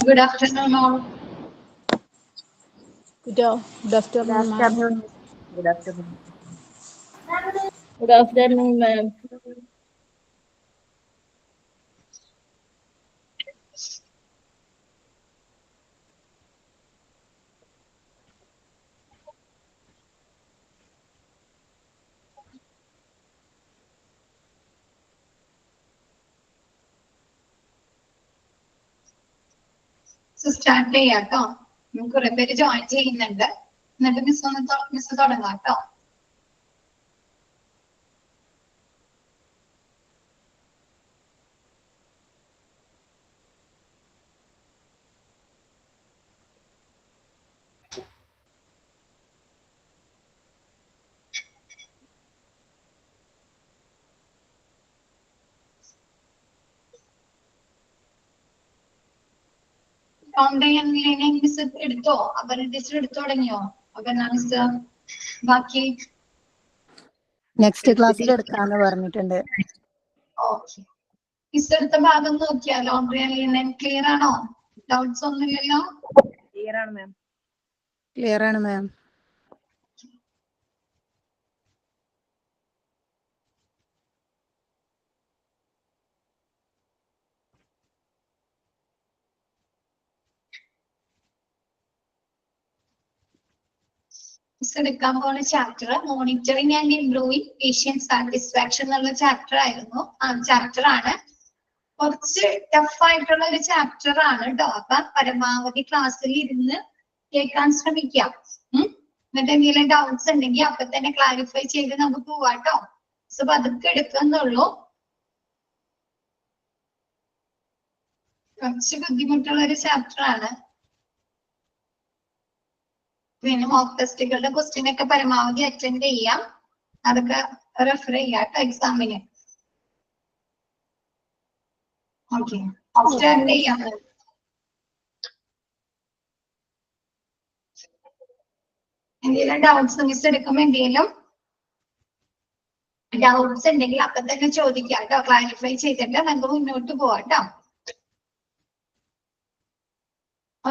Good afternoon, all. Good afternoon, ma'am. Good afternoon. Good afternoon, ma'am. So start ചെയ്യാം കേട്ടോ. കുറെ പേര് join ചെയ്യുന്നുണ്ട്. എന്നിട്ട് മിസ് തുടങ്ങാം കേട്ടോ. ഓൺലൈൻ മിസ് എടുത്തോ? അപർണ ടീച്ചർ എടുത്തു തുടങ്ങിയോ? അപർണ മിസ് ബാക്കി നെക്സ്റ്റ് ക്ലാസ്സിൽ എടുക്കാന്ന് പറഞ്ഞിട്ടുണ്ട്. ഓക്കെ. മിസ് എടുത്ത ഭാഗം നോക്കിയാലോ? ഓൺലൈൻ ക്ലിയർ ആണോ? ഡൗട്ട്സ് ഒന്നുമില്ലല്ലോ? Clear ആണ് മാം. ക്ലിയർ ആണ് മാം. മിസ് എടുക്കാൻ പോകുന്ന chapter monitoring and improving patient satisfaction എന്നുള്ള ചാപ്റ്റർ ആയിരുന്നു. ചാപ്റ്റർ ആണ്. കുറച്ച് ടഫ് ആയിട്ടുള്ള ഒരു ചാപ്റ്റർ ആണ് കേട്ടോ. അപ്പൊ പരമാവധി ക്ലാസ്സിൽ ഇരുന്ന് കേൾക്കാൻ ശ്രമിക്കാം. എന്നിട്ട് എന്തെങ്കിലും ഡൗട്ട്സ് ഉണ്ടെങ്കിൽ അപ്പൊ തന്നെ ക്ലാരിഫൈ ചെയ്ത് നമുക്ക് പോവാട്ടോ. സോ അതൊക്കെ എടുക്കുന്നുള്ളൂ. കുറച്ച് ബുദ്ധിമുട്ടുള്ള ഒരു ചാപ്റ്റർ ആണ്. പിന്നെ മോക്ക് ടെസ്റ്റുകളുടെ ക്വസ്റ്റ്യൻ ഒക്കെ പരമാവധി അറ്റൻഡ് ചെയ്യാം. അതൊക്കെ റെഫർ ചെയ്യാം കേട്ടോ എക്സാമിന്. ഓക്കെ, സ്റ്റാർട്ട് ചെയ്യാം. എന്തെങ്കിലും ഡൗട്ട്സ് മിസ് എടുക്കുമ്പോ എന്തെങ്കിലും ഡൗട്ട്സ് ഉണ്ടെങ്കിൽ അപ്പൊ തന്നെ ചോദിക്കാം കേട്ടോ. ക്ലാരിഫൈ ചെയ്തിട്ട് നമുക്ക് മുന്നോട്ട് പോവാം കേട്ടോ.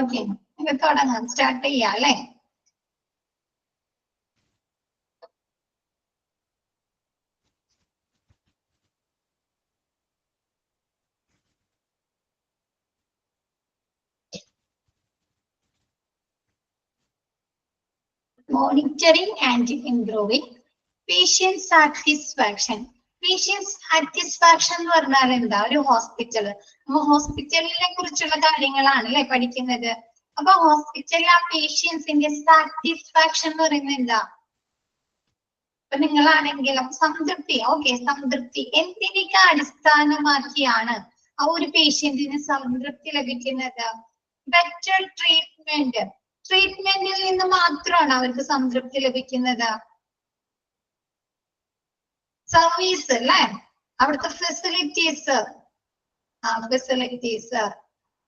ഓക്കെ, നമുക്ക് തുടങ്ങാം. സ്റ്റാർട്ട് ചെയ്യാം അല്ലേ? Monitoring and improving patient satisfaction. Patient satisfaction എന്ന് പറഞ്ഞാൽ എന്താ? ഒരു ഹോസ്പിറ്റൽ, നമ്മ ഹോസ്പിറ്റലിനെ കുറിച്ചുള്ള കാര്യങ്ങളാണ് അല്ലെ പഠിക്കുന്നത്. അപ്പൊ ഹോസ്പിറ്റലിൽ ആ പേഷ്യൻസിന്റെ സാറ്റിസ്ഫാക്ഷൻ എന്ന് പറയുന്നത് എന്താ? അപ്പൊ നിങ്ങളാണെങ്കിലും സംതൃപ്തി. ഓക്കെ, സംതൃപ്തി എന്തിനൊക്കെ അടിസ്ഥാനമാക്കിയാണ് ആ ഒരു പേഷ്യന്റിന് സംതൃപ്തി ലഭിക്കുന്നത്? Better treatment. ട്രീറ്റ്മെന്റിൽ നിന്ന് മാത്രമാണ് അവർക്ക് സംതൃപ്തി ലഭിക്കുന്നത്. സർവീസ് അല്ലെ, അവിടുത്തെ ഫെസിലിറ്റീസ്.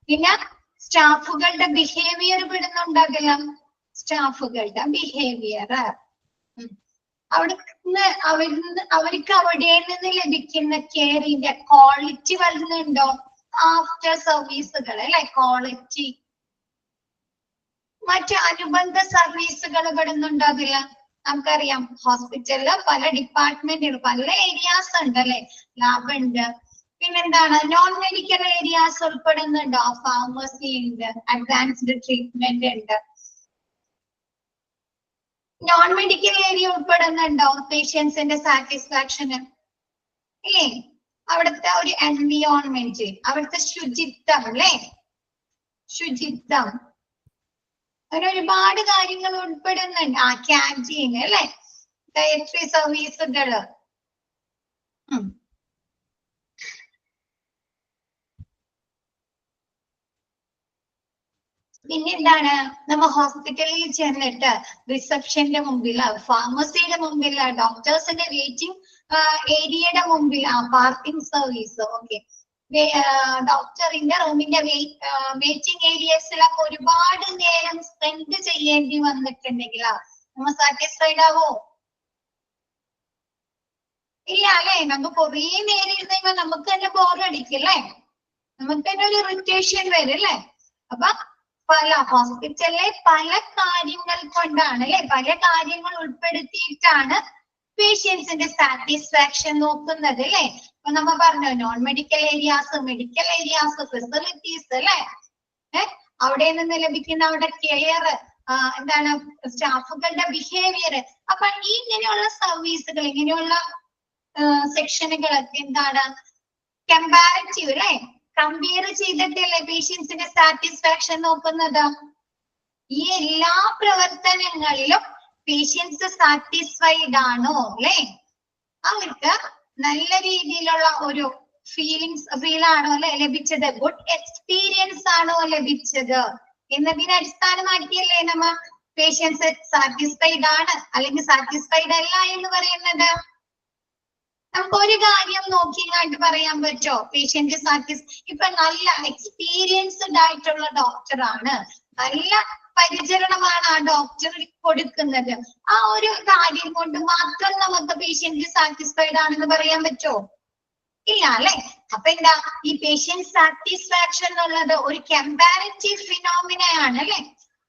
പിന്നെ സ്റ്റാഫുകളുടെ ബിഹേവിയർ പെടുന്നുണ്ടാകില്ല. സ്റ്റാഫുകളുടെ ബിഹേവിയർ അവർക്ക് അവിടെ നിന്ന് ലഭിക്കുന്ന കെയറിന്റെ ക്വാളിറ്റി വരുന്നുണ്ടോ? ആഫ്റ്റർ സർവീസുകൾ അല്ലെ, ക്വാളിറ്റി. മറ്റ് അനുബന്ധ സർവീസുകൾ പെടുന്നുണ്ടാകില്ല. നമുക്കറിയാം ഹോസ്പിറ്റലില് പല ഡിപ്പാർട്ട്മെന്റുകൾ, പല ഏരിയാസ് ഉണ്ട് അല്ലെ. ലാബ് ഉണ്ട്, പിന്നെന്താണ് നോൺ മെഡിക്കൽ ഏരിയാസ് ഉൾപ്പെടുന്നുണ്ടോ? ഫാർമസി ഉണ്ട്, അഡ്വാൻസ്ഡ് ട്രീറ്റ്മെന്റ് ഉണ്ട്. നോൺ മെഡിക്കൽ ഏരിയ ഉൾപ്പെടുന്നുണ്ടോ പേഷ്യൻസിന്റെ സാറ്റിസ്ഫാക്ഷന്? ഇല്ലേ? അവിടുത്തെ ഒരു എൻവിയോൺമെന്റ്, അവിടുത്തെ ശുചിത്വം അല്ലെ, ശുചിത്വം, അങ്ങനെ ഒരുപാട് കാര്യങ്ങൾ ഉൾപ്പെടുന്നുണ്ട്. ക്യാൻറ്റീൻ അല്ലെ, ഡയറ്ററി സർവീസുകള്. പിന്നെന്താണ്? നമ്മ ഹോസ്പിറ്റലിൽ ചെന്നിട്ട് റിസപ്ഷന്റെ മുമ്പിൽ, ഫാർമസിയുടെ മുമ്പിൽ, ഡോക്ടേഴ്സിന്റെ വെയിറ്റിംഗ് ഏരിയയുടെ മുമ്പിൽ പാർക്കിംഗ് സർവീസ്. ഓക്കെ, ഡോക്ടറിന്റെ റൂമിന്റെ വെയിറ്റിംഗ് ഏരിയസിലൊക്കെ ഒരുപാട് നേരം സ്പെൻഡ് ചെയ്യേണ്ടി വന്നിട്ടുണ്ടെങ്കിൽ നമ്മ സാറ്റിസ്ഫൈഡ് ആവോ? ഇല്ല അല്ലെ. നമുക്ക് കുറേ നേരം ഇരുന്ന് നമുക്ക് തന്നെ ബോറടിക്കല്ലേ, നമുക്ക് തന്നെ ഒരു ഇറിറ്റേഷൻ വരും അല്ലേ. അപ്പൊ പല ഹോസ്പിറ്റലിലെ പല കാര്യങ്ങൾ കൊണ്ടാണ് അല്ലെ, പല കാര്യങ്ങൾ ഉൾപ്പെടുത്തിയിട്ടാണ് പേഷ്യൻസിന്റെ സാറ്റിസ്ഫാക്ഷൻ നോക്കുന്നത് അല്ലെ. അപ്പൊ നമ്മ പറഞ്ഞു non medical areas, medical areas, facilities അല്ലെ, അവിടെ നിന്ന് ലഭിക്കുന്ന അവിടെ കെയർ, എന്താണ് സ്റ്റാഫുകളുടെ ബിഹേവിയർ. അപ്പൊ ഇങ്ങനെയുള്ള സർവീസുകൾ, ഇങ്ങനെയുള്ള സെക്ഷനുകളൊക്കെ എന്താണ് കമ്പാരിറ്റീവ് അല്ലെ, കമ്പയർ ചെയ്തിട്ടല്ലേ പേഷ്യൻസിന്റെ സാറ്റിസ്ഫാക്ഷൻ നോക്കുന്നത്. ഈ എല്ലാ പ്രവർത്തനങ്ങളിലും പേഷ്യൻസ് സാറ്റിസ്ഫൈഡ് ആണോ അല്ലെ, അവർക്ക് നല്ല രീതിയിലുള്ള ഒരു ഫീലാണോ അല്ലെ ലഭിച്ചത്, ഗുഡ് എക്സ്പീരിയൻസ് ആണോ ലഭിച്ചത് എന്നതിനെ അടിസ്ഥാനമാക്കിയല്ലേ നമ്മ പേഷ്യൻസ് സാറ്റിസ്ഫൈഡ് ആണ് അല്ലെങ്കിൽ സാറ്റിസ്ഫൈഡ് അല്ല എന്ന് പറയുന്നത്. നമുക്ക് ഒരു കാര്യം നോക്കിയിട്ട് പറയാൻ പറ്റോ പേഷ്യന്റ് ഇപ്പൊ നല്ല എക്സ്പീരിയൻസ്ഡ് ആയിട്ടുള്ള ഡോക്ടറാണ്, നല്ല പരിചരണമാണ് ആ ഡോക്ടർ കൊടുക്കുന്നത്, ആ ഒരു കാര്യം കൊണ്ട് മാത്രം നമുക്ക് പേഷ്യന്റ് സാറ്റിസ്ഫൈഡ് ആണെന്ന് പറയാൻ പറ്റോ? ഇല്ല അല്ലെ. അപ്പൊ എന്താ ഈ പേഷ്യന്റ് സാറ്റിസ്ഫാക്ഷൻ എന്നുള്ളത് ഒരു കമ്പാരിറ്റീവ് ഫിനോമിനയാണ് അല്ലെ,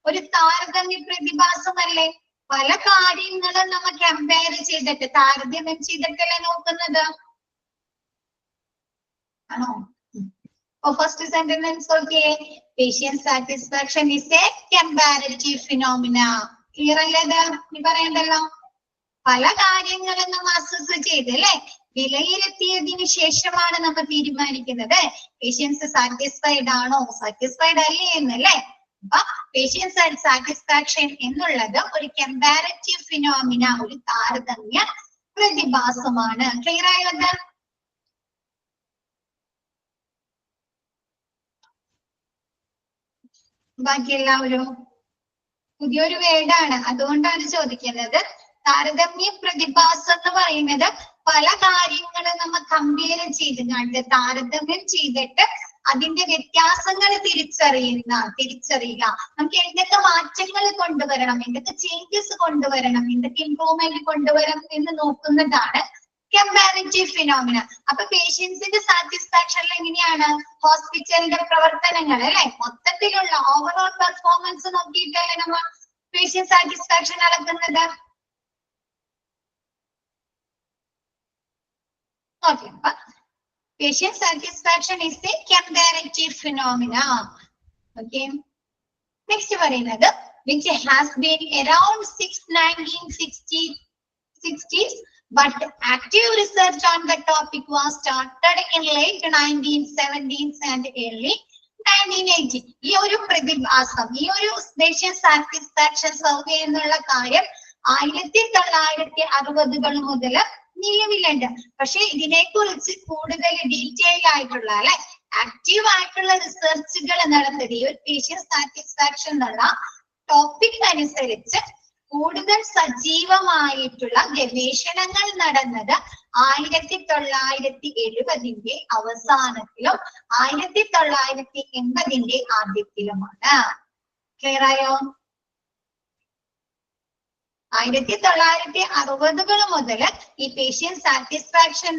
ഒരു താരതമ്യ പ്രതിഭാസമല്ലേ. പല കാര്യങ്ങളും നമ്മൾ കമ്പയർ ചെയ്തിട്ട് താരതമ്യം ചെയ്തിട്ടല്ലേ നോക്കുന്നത് ആണോ? First sentence okay, patient satisfaction is A comparative phenomena. Clear അല്ലേ? ഇത് പറയണ്ടല്ലോ. പല കാര്യങ്ങളും നമ്മൾ അസസ് ചെയ്ത് അല്ലെ വിലയിരുത്തിയതിനു ശേഷമാണ് നമ്മൾ തീരുമാനിക്കുന്നത് പേഷ്യൻസ് സാറ്റിസ്ഫൈഡ് ആണോ സാറ്റിസ്ഫൈഡ് അല്ലേ എന്നല്ലേ. അപ്പൊ പേഷ്യൻസ് സാറ്റിസ്ഫാക്ഷൻ എന്നുള്ളത് ഒരു കമ്പാരിറ്റീവ് ഫിനോമിന, ഒരു താരതമ്യ പ്രതിഭാസമാണ്. ക്ലിയർ ആയത്? ബാക്കി എല്ലാവരും പുതിയൊരു വേർഡാണ്, അതുകൊണ്ടാണ് ചോദിക്കുന്നത്. താരതമ്യ പ്രതിഭാസം എന്ന് പറയുന്നത് പല കാര്യങ്ങളും നമ്മൾ കമ്പയർ ചെയ്ത് കണ്ട് താരതമ്യം ചെയ്തിട്ട് അതിന്റെ വ്യത്യാസങ്ങൾ തിരിച്ചറിയുക, നമുക്ക് എന്തൊക്കെ മാറ്റങ്ങൾ കൊണ്ടുവരണം, എന്തൊക്കെ ചേഞ്ചസ് കൊണ്ടുവരണം, എന്തൊക്കെ ഇംപ്രൂവ്മെന്റ് കൊണ്ടുവരണം എന്ന് നോക്കുന്നതാണ് കമ്പാരിറ്റീവ് ഫിനോമിന. അപ്പൊ പേഷ്യൻസിന്റെ സാറ്റിസ്ഫാക്ഷനിൽ എങ്ങനെയാണ് ഹോസ്പിറ്റലിന്റെ പ്രവർത്തനങ്ങൾ അല്ലെ, മൊത്തത്തിലുള്ള ഓവറോൾ പെർഫോമൻസ് നോക്കിയിട്ടല്ലേ നമ്മൾ പേഷ്യന്റ് സാറ്റിസ്ഫാക്ഷൻ അളക്കുന്നത്. Okay, patient satisfaction is a comparative phenomena. Okay. Next പറയുന്നത് which has been around 1960s, but active research on the topic was started in late 1970s and early 1980s. ഈ ഒരു പ്രതിഭാസം, ഈ ഒരു patient satisfaction survey എന്നുള്ള കാര്യം 1960 മുതൽ നിലവിലുണ്ട്. പക്ഷെ ഇതിനെക്കുറിച്ച് കൂടുതൽ ഡീറ്റെയിൽ ആയിട്ടുള്ള അല്ലെ ആക്റ്റീവ് ആയിട്ടുള്ള റിസർച്ചുകൾ നടത്തിയത് ഈ ഒരു പേഷ്യന്റ് സാറ്റിസ്ഫാക്ഷൻ എന്നുള്ള ടോപ്പിക് അനുസരിച്ച് കൂടുതൽ സജീവമായിട്ടുള്ള ഗവേഷണങ്ങൾ നടന്നത് 1970 അവസാനത്തിലും 1980 ആദ്യത്തിലുമാണ്. ക്ലിയർ ആയോ? 1960 മുതൽ ഈ പേഷ്യന്റ് സാറ്റിസ്ഫാക്ഷൻ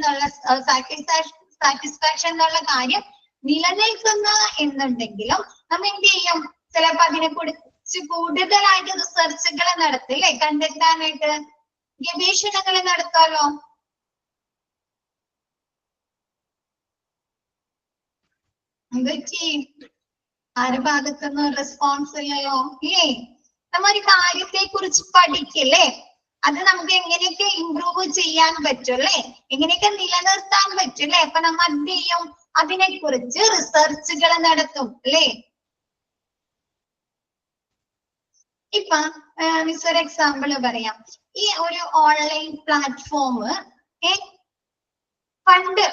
എന്നുള്ള കാര്യം നിലനിൽക്കുന്ന എന്നുണ്ടെങ്കിലും നമ്മൾ എന്ത് ചെയ്യും, ചിലപ്പോ അതിനെ കുറിച്ച് കൂടുതലായിട്ട് റിസർച്ചുകൾ നടത്തില്ലേ, കണ്ടെത്താനായിട്ട് ഗവേഷണങ്ങൾ നടത്താലോ. ആരുടെ ഭാഗത്തുനിന്ന് റെസ്പോൺസ് ഇല്ലല്ലോ ഇല്ലേ? നമ്മ ഒരു കാര്യത്തെ കുറിച്ച് പഠിക്കല്ലേ, അത് നമുക്ക് എങ്ങനെയൊക്കെ ഇംപ്രൂവ് ചെയ്യാൻ പറ്റുമല്ലേ, എങ്ങനെയൊക്കെ നിലനിർത്താൻ പറ്റുമല്ലേ. അപ്പൊ നമ്മ എന്ത് ചെയ്യും, അതിനെ കുറിച്ച് റിസർച്ചുകൾ നടത്തും അല്ലേ. ഇപ്പൊ മിസ് ഒരു എക്സാമ്പിൾ പറയാം. ഈ ഒരു ഓൺലൈൻ പ്ലാറ്റ്ഫോം പണ്ട്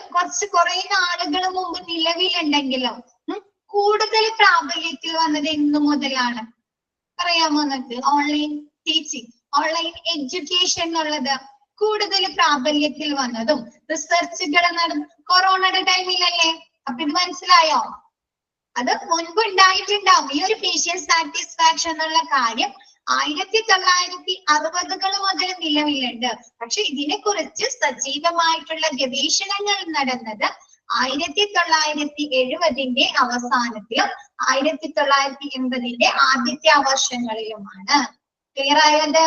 കുറെ നാളുകൾ മുമ്പ് നിലവിലുണ്ടെങ്കിലും കൂടുതൽ പ്രാബല്യത്തിൽ വന്നത് എന്നു മുതലാണ് പറയാമോ നിങ്ങൾക്ക്? ഓൺലൈൻ ടീച്ചിങ്, ഓൺലൈൻ എഡ്യൂക്കേഷൻ എന്നുള്ളത് കൂടുതൽ പ്രാബല്യത്തിൽ വന്നതും റിസർച്ചുകൾ കൊറോണയുടെ ടൈമിലല്ലേ. അപ്പൊ ഇത് മനസ്സിലായോ? അത് മുൻപ് ഉണ്ടായിട്ടുണ്ടാവും. ഈ ഒരു പേഷ്യന്റ് സാറ്റിസ്ഫാക്ഷൻ എന്നുള്ള കാര്യം 1960 മുതൽ നിലവിലുണ്ട്. പക്ഷെ ഇതിനെ കുറിച്ച് സജീവമായിട്ടുള്ള ഗവേഷണങ്ങൾ നടന്നത് 1970 അവസാനത്തിലും 1980 ആദ്യത്തെ വർഷങ്ങളിലുമാണ്. ക്ലിയർ ആയത്?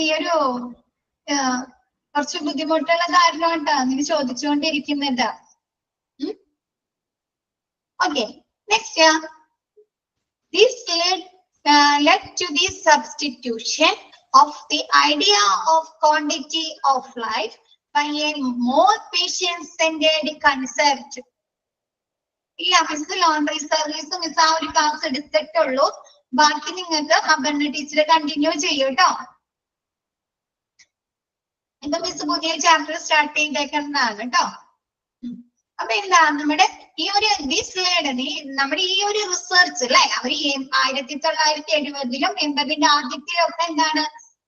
ഈ ഒരു കുറച്ച് ബുദ്ധിമുട്ടുള്ള കാരണമായിട്ടാ നിങ്ങൾ ചോദിച്ചുകൊണ്ടിരിക്കുന്നത്. Okay, next this led to the substitution of the idea of quantity of life by a more patient-centered concept. ഇല്ല മിസ് ലോണ്ടറി സർവീസ് മിസ് ആ ഒരു ക്ലാസ് എടുത്തിട്ടുള്ളൂ. ബാക്കി നിങ്ങൾക്ക് അപർണ ടീച്ചർ കണ്ടിന്യൂ ചെയ്യൂ കേട്ടോ. ഇപ്പൊ മിസ് പുതിയ ചാപ്റ്റർ സ്റ്റാർട്ട് ചെയ്തേക്കുന്നതാണ് കേട്ടോ. അപ്പൊ എന്താ നമ്മുടെ ഈ ഒരു നമ്മുടെ ഈ ഒരു റിസർച്ച് അല്ലെ, അവർ 1970-ലും 80-ന്റെ ആദ്യത്തിലും ഒക്കെ എന്താണ്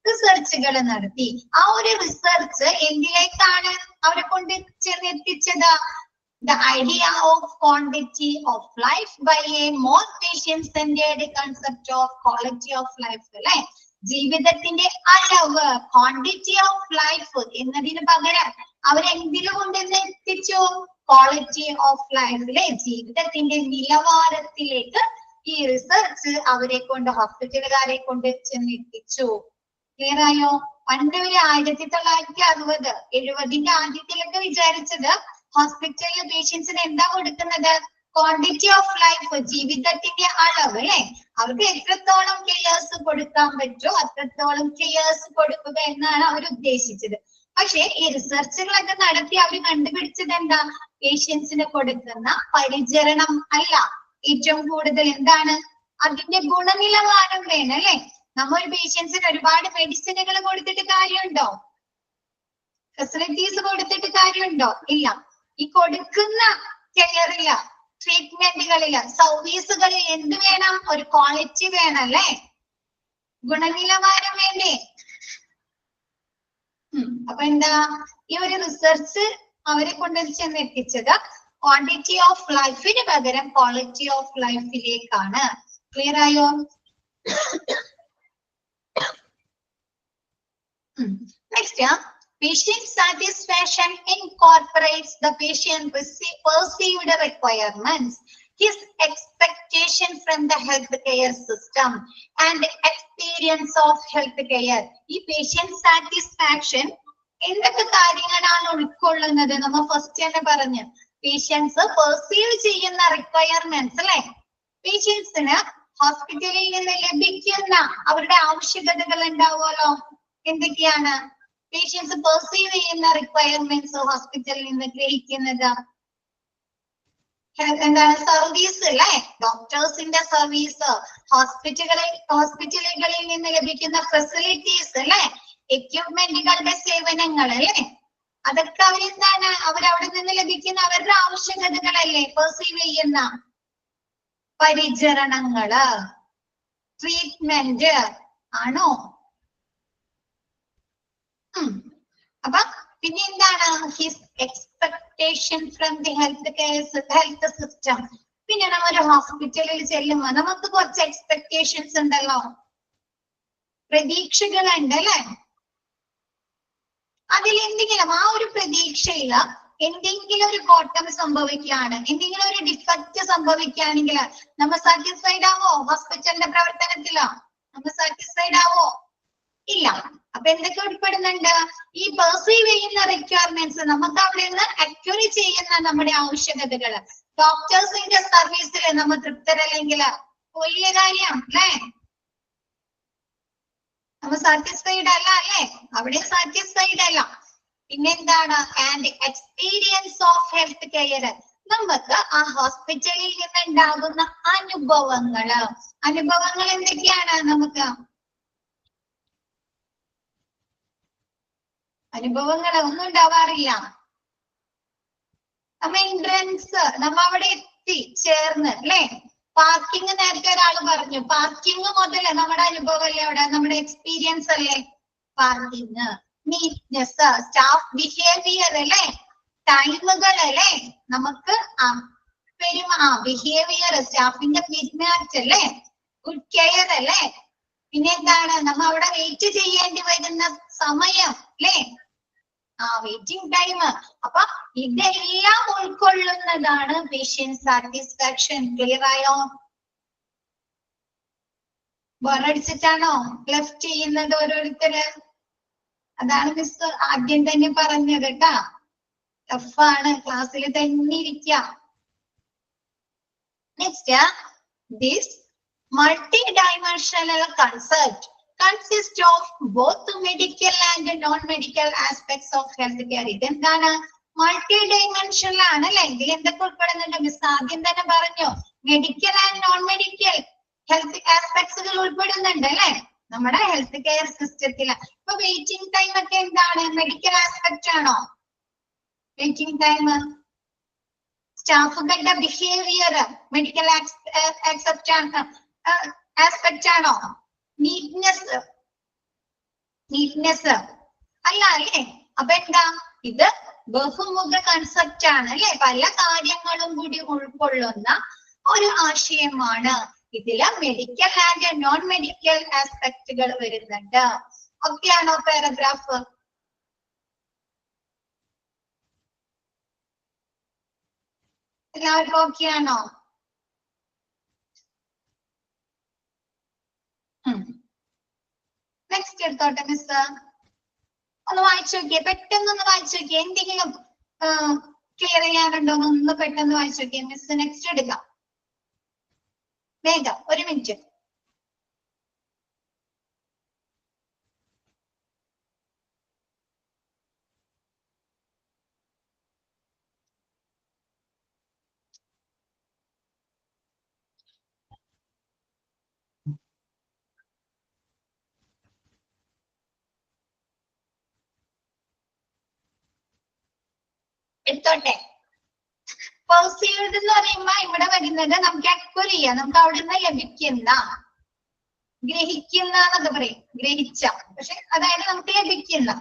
റിസർച്ചുകൾ നടത്തി. ആ ഒരു റിസർച്ച് എന്തിലേക്കാണ് അവരെ കൊണ്ട് ചെന്നെത്തിച്ചത്? The idea of quantity of life by a more patient-centered concept of quality of life അല്ലെ. ജീവിതത്തിന്റെ അളവ്, ക്വാണ്ടിറ്റി ഓഫ് ലൈഫ് എന്നതിന് പകരം അവരെന്തിനു കൊണ്ടുവന്ന് എത്തിച്ചു? ക്വാളിറ്റി ഓഫ് ലൈഫിലെ ജീവിതത്തിന്റെ നിലവാരത്തിലേക്ക് ഈ റിസർച്ച് അവരെ കൊണ്ട്, ഹോസ്പിറ്റലുകാരെ കൊണ്ട് ചെന്നെത്തിച്ചു. ക്ലിയർ ആയോ? പണ്ട് ഒരു 1960, 70ന്റെ ആദ്യത്തിലൊക്കെ വിചാരിച്ചത് ഹോസ്പിറ്റലിലെ പേഷ്യൻസിന് എന്താ കൊടുക്കുന്നത്? ക്വാണ്ടിറ്റി ഓഫ് ലൈഫ്, ജീവിതത്തിന്റെ അളവ് അല്ലെ. അവർക്ക് എത്രത്തോളം കെയേഴ്സ് കൊടുക്കാൻ പറ്റുമോ അത്രത്തോളം കെയേഴ്സ് കൊടുക്കുക എന്നാണ് അവർ ഉദ്ദേശിച്ചത്. പക്ഷെ ഈ റിസർച്ചുകളൊക്കെ നടത്തി അവർ കണ്ടുപിടിച്ചത് എന്താ? പേഷ്യൻസിന് കൊടുക്കുന്ന പരിചരണം അല്ല ഏറ്റവും കൂടുതൽ എന്താണ്? അതിന്റെ ഗുണനിലവാരം വേണം അല്ലെ. നമ്മ ഒരു പേഷ്യൻസിന് ഒരുപാട് മെഡിസിനുകൾ കൊടുത്തിട്ട് കാര്യമുണ്ടോ? ഫെസിലിറ്റീസ് കൊടുത്തിട്ട് കാര്യമുണ്ടോ? ഇല്ല. ഈ കൊടുക്കുന്ന കെയറില്ല, ട്രീറ്റ്മെന്റുകളില്, സർവീസുകളിൽ എന്ത് വേണം? ഒരു ക്വാളിറ്റി വേണം അല്ലേ, ഗുണനിലവാരം വേണ്ടേ? അപ്പൊ എന്താ ഈ ഒരു റിസർച്ച് അവരെ കൊണ്ട് ചെന്നെത്തിച്ചത് ക്വാണ്ടിറ്റി ഓഫ് ലൈഫിന് പകരം ക്വാളിറ്റി ഓഫ് ലൈഫിലേക്കാണ്. ക്ലിയർ ആയോ? Next, patient satisfaction incorporates the patient perceived requirements, his expectation from the healthcare system and experience of healthcare. ഈ patient satisfaction എന്തൊക്കെ കാര്യങ്ങളാണ് ഉൾക്കൊള്ളുന്നത്? നമ്മൾ ഫസ്റ്റ് തന്നെ പറഞ്ഞു, പേഷ്യൻസ് പെർസീവ് ചെയ്യുന്ന റിക്വയർമെന്റ്സ് അല്ലെ. പേഷ്യൻസിന് ഹോസ്പിറ്റലിൽ നിന്ന് ലഭിക്കുന്ന അവരുടെ ആവശ്യകതകൾ ഉണ്ടാവുമല്ലോ. എന്തൊക്കെയാണ് പേഷ്യൻസ് പെർസീവ് ചെയ്യുന്ന റിക്വയർമെന്റ്സ് ഹോസ്പിറ്റലിൽ നിന്ന് ഗ്രഹിക്കുന്നത്? എന്താണ്? സർവീസ് അല്ലെ, ഡോക്ടേഴ്സിന്റെ സർവീസ്, ഹോസ്പിറ്റലുകളിൽ നിന്ന് ലഭിക്കുന്ന ഫെസിലിറ്റീസ് അല്ലെ, എക്യുപ്മെന്റുകളുടെ സേവനങ്ങൾ അല്ലെ, അതൊക്കെ അവരെന്താണ്? അവരവിടെ നിന്ന് ലഭിക്കുന്ന അവരുടെ ആവശ്യകതകളല്ലേ പെർസീവ് ചെയ്യുന്ന? പരിചരണങ്ങള്, ട്രീറ്റ്മെന്റ് ആണോ? അപ്പൊ പിന്നെ എന്താണ്? His expectation from the health system. പിന്നെ നമ്മൾ ഒരു ഹോസ്പിറ്റലിൽ ചെല്ലുമ്പോ നമുക്ക് കുറച്ച് എക്സ്പെക്ടേഷൻസ് ഉണ്ടല്ലോ, പ്രതീക്ഷകളുണ്ട് അല്ലെ. അതിൽ എന്തെങ്കിലും ആ ഒരു പ്രതീക്ഷയില് എന്തെങ്കിലും ഒരു കോട്ടം സംഭവിക്കുകയാണ്, എന്തെങ്കിലും ഒരു ഡിഫക്റ്റ് സംഭവിക്കുകയാണെങ്കിൽ നമ്മൾ സാറ്റിസ്ഫൈഡ് ആവോ? ഹോസ്പിറ്റലിന്റെ പ്രവർത്തനത്തിലോ നമ്മൾ സാറ്റിസ്ഫൈഡ് ആവോ? ഇല്ല. അപ്പൊ എന്തൊക്കെ ഉൾപ്പെടുന്നുണ്ട്? ഈ പെർസീവ് ചെയ്യുന്ന റിക്വയർമെന്റ്സ്, നമുക്ക് അവിടെ നിന്ന് അക്യൂറി ചെയ്യുന്ന നമ്മുടെ ആവശ്യകതകള്, ഡോക്ടേഴ്സിന്റെ സർവീസിൽ നമ്മൾ തൃപ്തരല്ലെങ്കിൽ വലിയ കാര്യം അല്ലേ, നമ്മൾ സാറ്റിസ്ഫൈഡ് അല്ല അല്ലെ, അവിടെ സാറ്റിസ്ഫൈഡ് അല്ല. പിന്നെന്താണ്? And experience of health care, നമുക്ക് ആ ഹോസ്പിറ്റലിൽ നിന്ന് ഉണ്ടാകുന്ന അനുഭവങ്ങൾ എന്തൊക്കെയാണ്? നമുക്ക് അനുഭവങ്ങൾ ഒന്നും ഉണ്ടാവാറില്ല. നമ്മ എൻട്രൻസ്, നമ്മ അവിടെ എത്തി ചേർന്ന് അല്ലെ, പാർക്കിംഗ് നേരത്തെ ഒരാൾ പറഞ്ഞു, പാർക്കിംഗ് മുതൽ നമ്മുടെ അനുഭവം അല്ലേ, അവിടെ നമ്മുടെ എക്സ്പീരിയൻസ് അല്ലേ പാർക്കിംഗ്. നീറ്റ്നെസ്, സ്റ്റാഫ് ബിഹേവിയർ അല്ലെ, ടൈമുകൾ അല്ലെ, നമുക്ക് ബിഹേവിയർ, സ്റ്റാഫിന്റെ പെരുമാറ്റം അല്ലെ, ഗുഡ് കെയർ അല്ലെ. പിന്നെ എന്താണ്? നമ്മ അവിടെ വെയിറ്റ് ചെയ്യേണ്ടി വരുന്ന സമയം അല്ലെ, വെയിറ്റിംഗ് ടൈം. അപ്പൊ ഇതെല്ലാം ഉൾക്കൊള്ളുന്നതാണ് പേഷ്യന്റ് സാറ്റിസ്ഫാക്ഷൻ. ക്ലിയർ ആയോ? ബോറടിച്ചിട്ടാണോ ലെഫ്റ്റ് ചെയ്യുന്നത് ഓരോരുത്തര്? അതാണ് മിസ് ആദ്യം തന്നെ പറഞ്ഞത് കേട്ടാ. ടഫാണ്, ക്ലാസ്സിൽ തന്നെ ഇരിക്കാം. Next, this multi-dimensional concept consists of both medical and non-medical aspects of healthcare. ഇതെന്താണ്? മൾട്ടി ഡൈമെൻഷനൽ ആണ് അല്ലെ? ഇതിൽ എന്തൊക്കെ ഉൾപ്പെടുന്നുണ്ട്? മിസ് ആദ്യം തന്നെ പറഞ്ഞു, medical and non medical health ആസ്പെക്ട്സുകൾ ഉൾപ്പെടുന്നുണ്ട് അല്ലെ നമ്മുടെ ഹെൽത്ത് കെയർ സിസ്റ്റത്തിൽ. ഇപ്പൊ വെയിറ്റിംഗ് ടൈം ഒക്കെ എന്താണ്? മെഡിക്കൽ ആസ്പെക്ട് ആണോ? വെയിറ്റിംഗ് ടൈം, സ്റ്റാഫുകളുടെ ബിഹേവിയർ മെഡിക്കൽ ആസ്പെക്ട് ആണോ? നീറ്റ്നെസ് അല്ല അല്ലേ? അപ്പൊ എന്താ? ഇത് ബഹുമുഖ കൺസെപ്റ്റ് ആണ് അല്ലെ? പല കാര്യങ്ങളും കൂടി ഉൾക്കൊള്ളുന്ന ഒരു ആശയമാണ്. ഇതില് മെഡിക്കൽ ആൻഡ് നോൺ മെഡിക്കൽ ആസ്പെക്റ്റുകൾ വരുന്നുണ്ട്. ഓക്കെ ആണോ പാരഗ്രാഫ്? എല്ലാവർക്കും ഓക്കെ ആണോ? നെക്സ്റ്റ് എടുത്തോട്ടെ മിസ്. ഒന്ന് വായിച്ചു നോക്കിയേ, പെട്ടെന്നൊന്ന് വായിച്ചു നോക്കിയേ. എന്തെങ്കിലും ക്ലിയർ ചെയ്യാനുണ്ടോ? ഒന്ന് പെട്ടെന്ന് വായിച്ചു നോക്കിയേ മിസ്. നെക്സ്റ്റ് എടുക്കാം വേഗം, 1 മിനിറ്റ്. എടുത്തോട്ടെ. പെർസീവ്ഡ് എന്ന് പറയുമ്പോ ഇവിടെ വരുന്നത് നമുക്ക് അക്വയർ ചെയ്യാം, നമുക്ക് അവിടുന്ന് ലഭിക്കുന്ന, ഗ്രഹിക്കുന്ന എന്നൊക്കെ പറയും, ഗ്രഹിച്ച, പക്ഷെ അതായത് നമുക്ക് ലഭിക്കുന്ന.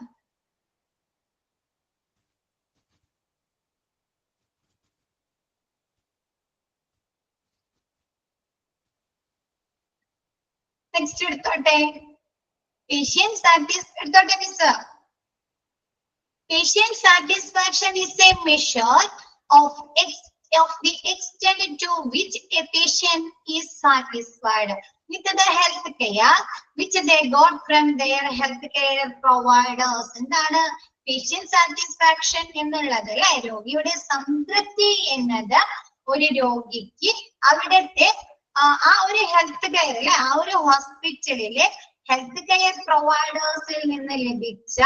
നെക്സ്റ്റ് എടുത്തോട്ടെ. എടുത്തോട്ടെ miss. Patient satisfaction is a measure of the extent to which a patient is satisfied with the health care which they got from their health care providers. എന്താണ് patient satisfaction എന്നുള്ളത് അല്ലെ? രോഗിയുടെ സംതൃപ്തി എന്നത് ഒരു രോഗിക്ക് അവിടുത്തെ ആ ഒരു ഹെൽത്ത് കെയർ അല്ലെ, ആ ഒരു ഹോസ്പിറ്റലിലെ ഹെൽത്ത് കെയർ പ്രൊവൈഡേഴ്സിൽ നിന്ന് ലഭിച്ച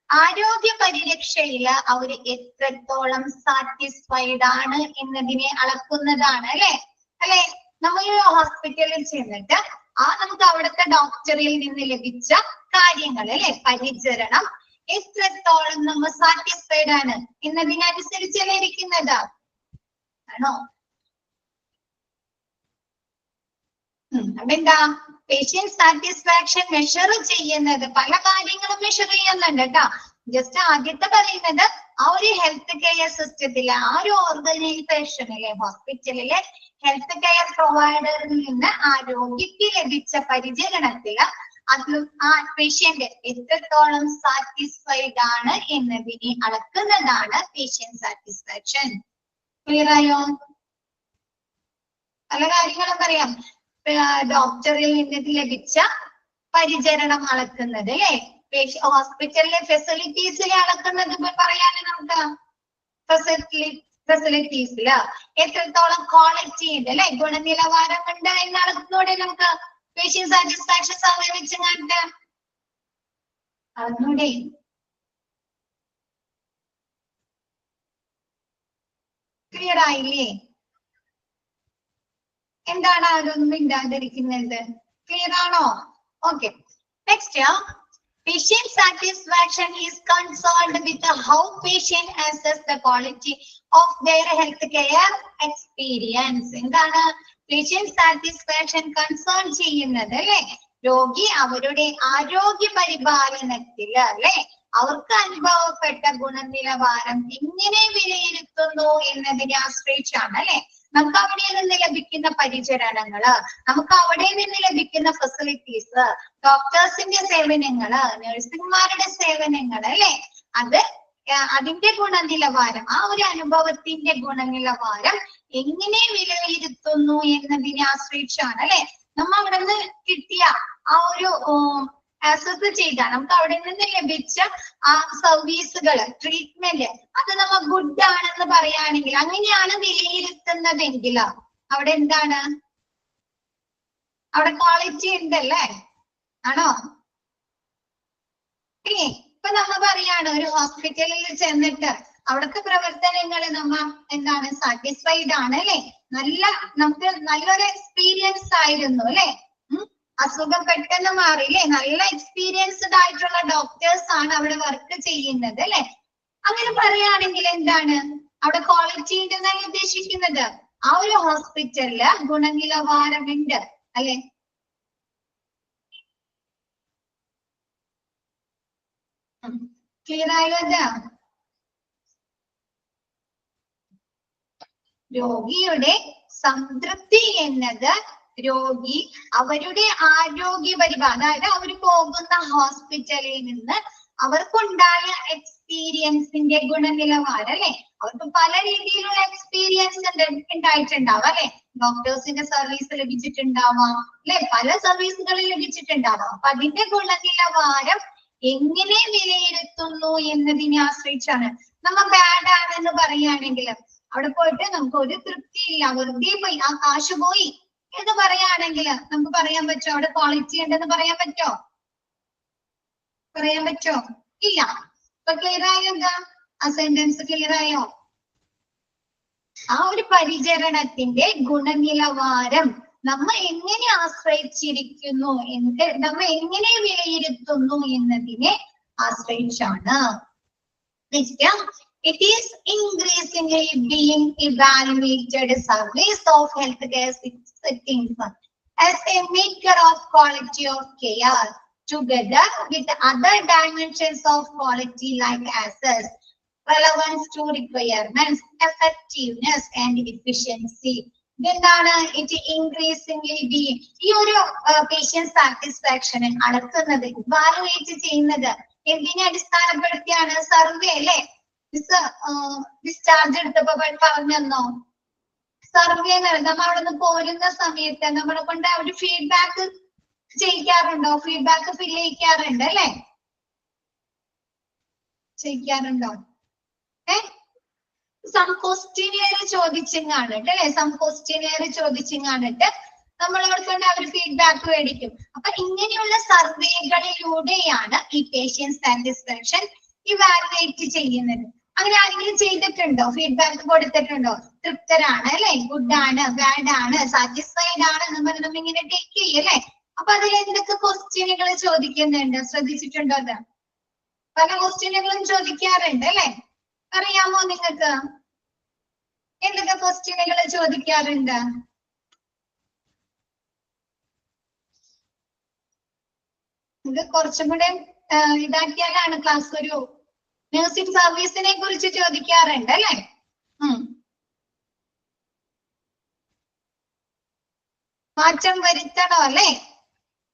ആരോഗ്യ പരിരക്ഷയില് അവർ എത്രത്തോളം സാറ്റിസ്ഫൈഡ് ആണ് എന്നതിനെ അളക്കുന്നതാണ് അല്ലെ? നമ്മൾ ഹോസ്പിറ്റലിൽ ചെന്നിട്ട് നമുക്ക് അവിടുത്തെ ഡോക്ടറിൽ നിന്ന് ലഭിച്ച കാര്യങ്ങൾ അല്ലെ, പരിചരണം എത്രത്തോളം നമ്മൾ സാറ്റിസ്ഫൈഡ് ആണ് എന്നതിനനുസരിച്ചല്ലേ ഇരിക്കുന്നത് ആണോ? അതെന്താ? പേഷ്യന്റ് സാറ്റിസ്ഫാക്ഷൻ മെഷർ ചെയ്യുന്നത് പല കാര്യങ്ങളും മെഷർ ചെയ്യുന്നുണ്ട് കേട്ടോ. ജസ്റ്റ് ആദ്യത്തെ പറയുന്നത് ആ ഒരു ഹെൽത്ത് കെയർ സിസ്റ്റത്തിലെ, ആ ഒരു ഓർഗനൈസേഷനിലെ, ഹോസ്പിറ്റലിലെ ഹെൽത്ത് കെയർ പ്രൊവൈഡറിൽ നിന്ന് ആ രോഗിക്ക് ലഭിച്ച പരിചരണത്തില് അത് ആ പേഷ്യന്റ് എത്രത്തോളം സാറ്റിസ്ഫൈഡ് ആണ് എന്നതിനെ അളക്കുന്നതാണ് പേഷ്യന്റ് സാറ്റിസ്ഫാക്ഷൻ. ക്ലിയർ ആയോ? പല കാര്യങ്ങളും പറയാം. ഡോക്ടറിൽ നിന്ന് ലഭിച്ച പരിചരണം അളക്കുന്നത് അല്ലെ, ഹോസ്പിറ്റലിലെ ഫെസിലിറ്റീസിലെ അളക്കുന്നത് പറയാന് നമുക്ക് ഫെസിലിറ്റീസില് എത്രത്തോളം ക്വാളിറ്റി ഉണ്ട് അല്ലെ, ഗുണനിലവാരം ഉണ്ട് എന്ന് അളക്കുന്നൂടെ നമുക്ക് പേഷ്യന്റ് സാറ്റിസ്ഫാക്ഷൻ സർവേ വെച്ച് കണ്ട് അളന്നൂടെ? ക്ലിയർ ആയില്ലേ? എന്താണ് അതൊന്നും ഇണ്ടാതിരിക്കുന്നത്? ക്ലിയർ ആണോ? Okay. Next, patient satisfaction is concerned with how patient assess the quality of their health care experience. എന്താണ് patient satisfaction concern ചെയ്യുന്നത് അല്ലെ? രോഗി അവരുടെ ആരോഗ്യ പരിപാലനത്തിൽ അല്ലെ അവർക്ക് അനുഭവപ്പെട്ട ഗുണനിലവാരം എങ്ങനെ വിലയിരുത്തുന്നു എന്നതിനെ ആശ്രയിച്ചാണ് അല്ലെ. നമുക്ക് അവിടെ നിന്ന് ലഭിക്കുന്ന പരിചരണങ്ങള്, നമുക്ക് അവിടെ നിന്ന് ലഭിക്കുന്ന ഫെസിലിറ്റീസ്, ഡോക്ടേഴ്സിന്റെ സേവനങ്ങള്, നഴ്സുമാരുടെ സേവനങ്ങള് അല്ലെ, അത് അതിന്റെ ഗുണനിലവാരം, ആ ഒരു അനുഭവത്തിന്റെ ഗുണനിലവാരം എങ്ങനെ വിലയിരുത്തുന്നു എന്നതിനെ ആശ്രയിച്ചാണ് അല്ലെ. നമ്മ അവിടെ നിന്ന് കിട്ടിയ ആ ഒരു ആക്സസ് ചെയ്ത, നമുക്ക് അവിടെ നിന്ന് ലഭിച്ച ആ സർവീസുകൾ, ട്രീറ്റ്മെന്റ്, അത് നമ്മ ഗുഡ് ആണെന്ന് പറയുകയാണെങ്കിൽ, അങ്ങനെയാണ് വിലയിരുത്തുന്നതെങ്കിൽ അവിടെ എന്താണ്, അവിടെ ക്വാളിറ്റി ഉണ്ടല്ലേ, ആണോ? ഇപ്പൊ നമ്മ പറയാണ് ഒരു ഹോസ്പിറ്റലിൽ ചെന്നിട്ട് അവിടുത്തെ പ്രവർത്തനങ്ങൾ നമ്മ എന്താണ് സാറ്റിസ്ഫൈഡ് ആണ് അല്ലെ, നമുക്ക് നല്ലൊരു എക്സ്പീരിയൻസ് ആയിരുന്നു അല്ലെ, അസുഖം പെട്ടെന്ന് മാറില്ലേ, നല്ല എക്സ്പീരിയൻസ്ഡ് ആയിട്ടുള്ള ഡോക്ടേഴ്സ് ആണ് അവിടെ വർക്ക് ചെയ്യുന്നത് അല്ലെ. അങ്ങനെ പറയുകയാണെങ്കിൽ എന്താണ് അവിടെ ക്വാളിറ്റി ഉണ്ടെന്നാണ് ഉദ്ദേശിക്കുന്നത്. ആ ഒരു ഹോസ്പിറ്റലില് ഗുണനിലവാരമുണ്ട് അല്ലെ. ക്ലിയർ ആയോ? എന്താ രോഗിയുടെ സംതൃപ്തി എന്നത് രോഗി അവരുടെ ആരോഗ്യ പരിപാലനം, അതായത് അവർ പോകുന്ന ഹോസ്പിറ്റലിൽ നിന്ന് അവർക്കുണ്ടായ എക്സ്പീരിയൻസിന്റെ ഗുണനിലവാരം അല്ലെ. അവർക്ക് പല രീതിയിലുള്ള എക്സ്പീരിയൻസ് ഉണ്ടായിട്ടുണ്ടാവാം അല്ലെ. ഡോക്ടേഴ്സിന്റെ സർവീസ് ലഭിച്ചിട്ടുണ്ടാവാം അല്ലെ, പല സർവീസുകൾ ലഭിച്ചിട്ടുണ്ടാവാം. അപ്പൊ അതിന്റെ ഗുണനിലവാരം എങ്ങനെ വിലയിരുത്തുന്നു എന്നതിനെ ആശ്രയിച്ചാണ്. നമ്മ ബാഡ് ആണെന്ന് പറയുകയാണെങ്കിൽ അവിടെ പോയിട്ട് നമുക്ക് ഒരു തൃപ്തിയില്ല, വെറുതെ പോയി, ആ കാശ് പോയി എന്ന് പറയുകയാണെങ്കിൽ നമുക്ക് പറയാൻ പറ്റോ അവിടെ ക്വാളിറ്റി ഉണ്ടെന്ന് പറയാൻ പറ്റോ? പറയാൻ പറ്റോ? ഇല്ല. ഇപ്പൊ ക്ലിയർ ആയോ? എന്താ ആ സെന്റൻസ് ക്ലിയർ ആയോ? ആ ഒരു പരിചരണത്തിന്റെ ഗുണനിലവാരം നമ്മ എങ്ങനെ ആശ്രയിച്ചിരിക്കുന്നു, നമ്മ എങ്ങനെ വിലയിരുത്തുന്നു എന്നതിനെ ആശ്രയിച്ചാണ്. It is increasingly being evaluated service of healthcare settings as a maker of quality of care, together with other dimensions of quality like access, relevance to requirements, effectiveness and efficiency. എന്താണ് ഇറ്റ് ഇൻക്രീസിംഗ്ലി ബീയിങ്, ഈ ഒരു patient satisfaction അളക്കുന്നത്, evaluate ചെയ്യുന്നത് എന്തിനെ അടിസ്ഥാനപ്പെടുത്തിയാണ്? Survey അല്ലെ. Discharge എടുത്തപ്പോ പറഞ്ഞെന്നോ survey എന്ന് പറയുന്നത്. നമ്മൾ അവിടെ നിന്ന് പോരുന്ന സമയത്ത് നമ്മളെ കൊണ്ട് ഒരു ഫീഡ്ബാക്ക് ചെയ്യിക്കാറുണ്ടോ? ഫീഡ്ബാക്ക് ഫിൽ ചെയ്യിക്കാറുണ്ട് അല്ലെ, ചെയ്യിക്കാറുണ്ടോ? സം ക്വസ്റ്റ്യനിയർ ചോദിച്ചിങ്ങാണിട്ട് അല്ലെ, സം ക്വസ്റ്റ്യനിയർ ചോദിച്ചിങ്ങാണിട്ട് നമ്മളവിടെ കൊണ്ട് അവർ ഫീഡ്ബാക്ക് മേടിക്കും. അപ്പൊ ഇങ്ങനെയുള്ള സർവേകളിലൂടെയാണ് ഈ പേഷ്യന്റ് സാറ്റിസ്ഫാക്ഷൻ ഇവാലുവേറ്റ് ചെയ്യുന്നത്. അങ്ങനെ ആരെങ്കിലും ചെയ്തിട്ടുണ്ടോ? ഫീഡ്ബാക്ക് കൊടുത്തിട്ടുണ്ടോ? തൃപ്തരാണ് അല്ലെ, ഗുഡ് ആണ്, ബാഡ് ആണ്, സാറ്റിസ്ഫൈഡ് ആണ് എന്ന് പറഞ്ഞ് നമ്മ ഇങ്ങനെ ടേക്ക് ചെയ്യും അല്ലെ. അപ്പൊ അതിൽ എന്തൊക്കെ ക്വസ്റ്റ്യനുകൾ ചോദിക്കുന്നുണ്ട്? ശ്രദ്ധിച്ചിട്ടുണ്ടോ? അത് പല ക്വസ്റ്റ്യനുകളും ചോദിക്കാറുണ്ട് അല്ലെ. അറിയാമോ നിങ്ങൾക്ക് എന്തൊക്കെ ക്വസ്റ്റ്യനുകൾ ചോദിക്കാറുണ്ട്? ഇത് കുറച്ചും കൂടെ ഇതാക്കിയാലാണ് ക്ലാസ്. ഒരു നഴ്സിംഗ് സർവീസിനെ കുറിച്ച് ചോദിക്കാറുണ്ട് അല്ലെ. മാറ്റം വരുത്തണോ അല്ലെ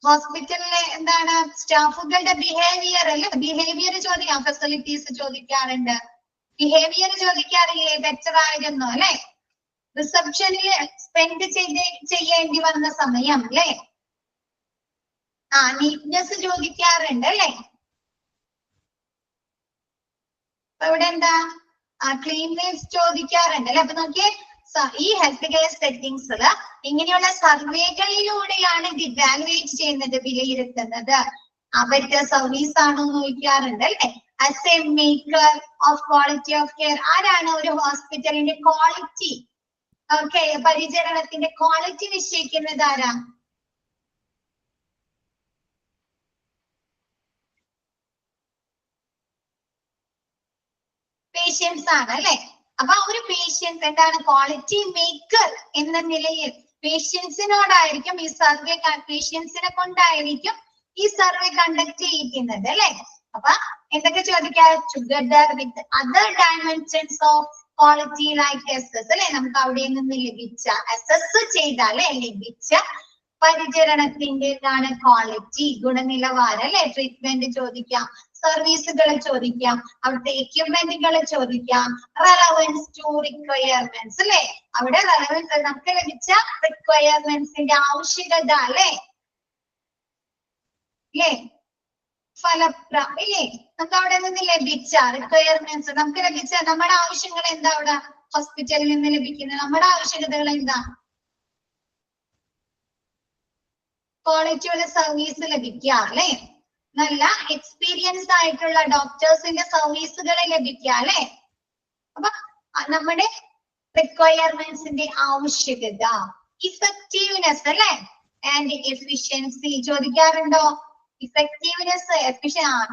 ഹോസ്പിറ്റലിലെ എന്താണ് സ്റ്റാഫുകളുടെ ബിഹേവിയർ അല്ലെ, ബിഹേവിയർ ചോദിക്കാം. ഫെസിലിറ്റീസ് ചോദിക്കാറുണ്ട്, ബിഹേവിയർ ചോദിക്കാറില്ലേ? ബെറ്റർ ആയിരുന്നു അല്ലെ. റിസപ്ഷനിൽ സ്പെൻഡ് ചെയ്യേണ്ടി വന്ന സമയം അല്ലെ. നീറ്റ്നെസ് ചോദിക്കാറുണ്ട് അല്ലെ. അപ്പൊ ഇവിടെ എന്താ ക്ലീൻനെസ് ചോദിക്കാറുണ്ട് അല്ലെ. അപ്പൊ നോക്കിയേ, ഈ ഹെൽത്ത് കെയർ സെറ്റിംഗ്സിൽ ഇങ്ങനെയുള്ള സർവേകളിലൂടെയാണ് ഇത് ഇവാലുവേറ്റ് ചെയ്യുന്നത്, വിലയിരുത്തുന്നത്. അവരുടെ സർവീസ് ആണോ നോക്കാറുണ്ട് അല്ലെ. As A maker of quality of care, ആരാണ് ഒരു ഹോസ്പിറ്റലിന്റെ ക്വാളിറ്റി, ഓക്കെ, പരിചരണത്തിന്റെ ക്വാളിറ്റി നിശ്ചയിക്കുന്നത് ആരാ? പേഷ്യൻസ് ആണ് അല്ലെ. അപ്പൊ ആ ഒരു പേഷ്യൻസ് എന്താണ് ക്വാളിറ്റി മേക്കർ എന്ന നിലയിൽ പേഷ്യൻസിനോടായിരിക്കും ഈ സർവേ, പേഷ്യൻസിനെ കൊണ്ടായിരിക്കും ഈ സർവേ കണ്ടക്ട് ചെയ്യിക്കുന്നത് അല്ലെ. അപ്പൊ എന്തൊക്കെ ചോദിക്കാം? Together with other dimensions of quality like assess അല്ലെ. നമുക്ക് അവിടെ നിന്ന് ലഭിച്ച അസസ് ചെയ്താലേ ലഭിച്ച പരിചരണത്തിന്റെ ക്വാളിറ്റി, ഗുണനിലവാരം അല്ലെ. ട്രീറ്റ്മെന്റ് ചോദിക്കാം, സർവീസുകൾ ചോദിക്കാം, അവിടുത്തെ എക്യുപ്മെന്റുകൾ ചോദിക്കാം, റെലവൻസ് ടു റിക്വയർമെന്റ്സ് അല്ലെ, അവിടെ റെലവൻസ് നമുക്ക് ലഭിച്ച റിക്വയർമെന്റ്സിന്റെ ആവശ്യകത അല്ലെ, ഇല്ലേ നമുക്ക് അവിടെ നിന്ന് ലഭിച്ച റിക്വയർമെന്റ്സ്, നമുക്ക് ലഭിച്ച നമ്മുടെ ആവശ്യങ്ങൾ എന്താ, അവിടെ ഹോസ്പിറ്റലിൽ നിന്ന് ലഭിക്കുന്ന നമ്മുടെ ആവശ്യകതകൾ എന്താ, ക്വാളിറ്റിയുള്ള സർവീസ് ലഭിക്കുക അല്ലെ, നല്ല എക്സ്പീരിയൻസ് ആയിട്ടുള്ള ഡോക്ടേഴ്സിന്റെ സർവീസുകൾ ലഭിക്കുക അല്ലെ. അപ്പൊ നമ്മുടെ റിക്വയർമെന്റ്സിന്റെ ആവശ്യകത, ഇഫക്റ്റീവ്നെസ് അല്ലെ, ആൻഡ് എഫിഷ്യൻസി ചോദിക്കാറുണ്ടോ? ഇഫക്റ്റീവ്നെസ്,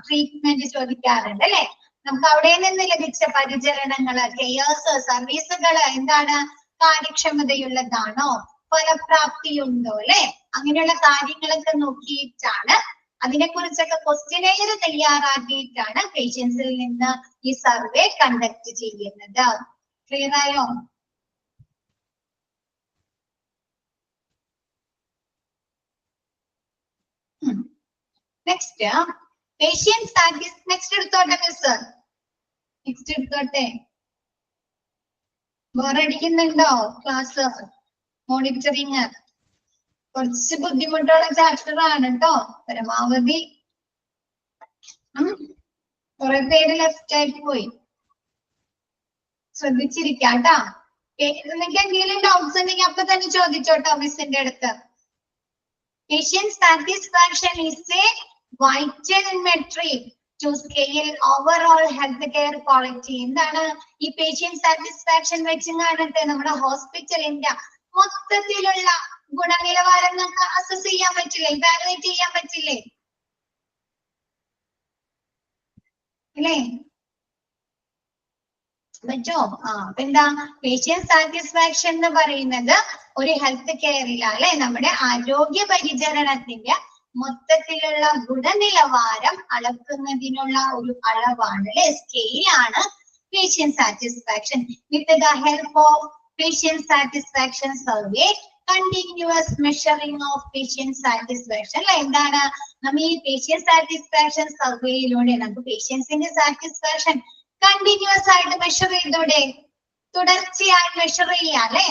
ട്രീറ്റ്മെന്റ് ചോദിക്കാറുണ്ട് അല്ലെ. നമുക്ക് അവിടെ നിന്ന് ലഭിച്ച പരിചരണങ്ങള്, കെയേഴ്സ്, സർവീസുകള് എന്താണ്, കാര്യക്ഷമതയുള്ളതാണോ, ഫലപ്രാപ്തിയുണ്ടോ അല്ലെ, അങ്ങനെയുള്ള കാര്യങ്ങളൊക്കെ നോക്കിയിട്ടാണ്, അതിനെ കുറിച്ചൊക്കെ ക്വസ്റ്റ്യനെയർ തയ്യാറാക്കിയിട്ടാണ് പേഷ്യൻസിൽ നിന്ന് ഈ സർവേ കണ്ടക്ട് ചെയ്യുന്നത്. ക്ലിയർ ആയോ? നെക്സ്റ്റ് പേഷ്യന്റ് സാറ്റിസ്, നെക്സ്റ്റ് എടുത്തോട്ടെ മിസ്, നെക്സ്റ്റ് എടുത്തോട്ടെ. ബോറടിക്കുന്നുണ്ടോ ക്ലാസ്? മോണിറ്ററിങ് കുറച്ച് ബുദ്ധിമുട്ടുള്ള ചാപ്റ്റർ ആണ് കേട്ടോ, പരമാവധി. കുറെ പേര് ലെഫ്റ്റ് ആയിട്ട് പോയി, ശ്രദ്ധിച്ചിരിക്കാട്ടോ. നിങ്ങൾക്ക് എന്തെങ്കിലും ഡൗട്ട്സ് ഉണ്ടെങ്കിൽ അപ്പൊ തന്നെ ചോദിച്ചോട്ടോ മിസ്സിന്റെ അടുത്ത്. Patient satisfaction is a vital metric to scale overall healthcare quality. എന്താണ് ഈ പേഷ്യന്റ് സാറ്റിസ്ഫാക്ഷൻ വെച്ചാണ് നമ്മുടെ ഹോസ്പിറ്റലിന്റെ മൊത്തത്തിലുള്ള ഗുണനിലവാരം നമുക്ക് അസസ് ചെയ്യാൻ പറ്റില്ലേ, ഇവാലുവേറ്റ് ചെയ്യാൻ പറ്റില്ലേ അല്ലേ? പറ്റോ? അപ്പൊ എന്താ പേഷ്യന്റ് സാറ്റിസ്ഫാക്ഷൻ എന്ന് പറയുന്നത് ഒരു ഹെൽത്ത് കെയറിൽ അല്ലെ, നമ്മുടെ ആരോഗ്യ പരിചരണത്തിന്റെ മൊത്തത്തിലുള്ള ഗുണനിലവാരം അളക്കുന്നതിനുള്ള ഒരു അളവാണ് അല്ലെ, സ്കെയിലാണ് patient satisfaction. With the help of patient satisfaction survey, continuous measuring of patient satisfaction അല്ലെ. എന്താണ് നമ്മൾ ഈ പേഷ്യന്റ് സാറ്റിസ്ഫാക്ഷൻ സർവേയിലൂടെ നമുക്ക് പേഷ്യൻസിന്റെ സാറ്റിസ്ഫാക്ഷൻ കണ്ടിന്യൂസ് ആയിട്ട് മെഷർ ചെയ്തൂടെ, തുടർച്ചയായി മെഷർ ചെയ്യാം അല്ലെ.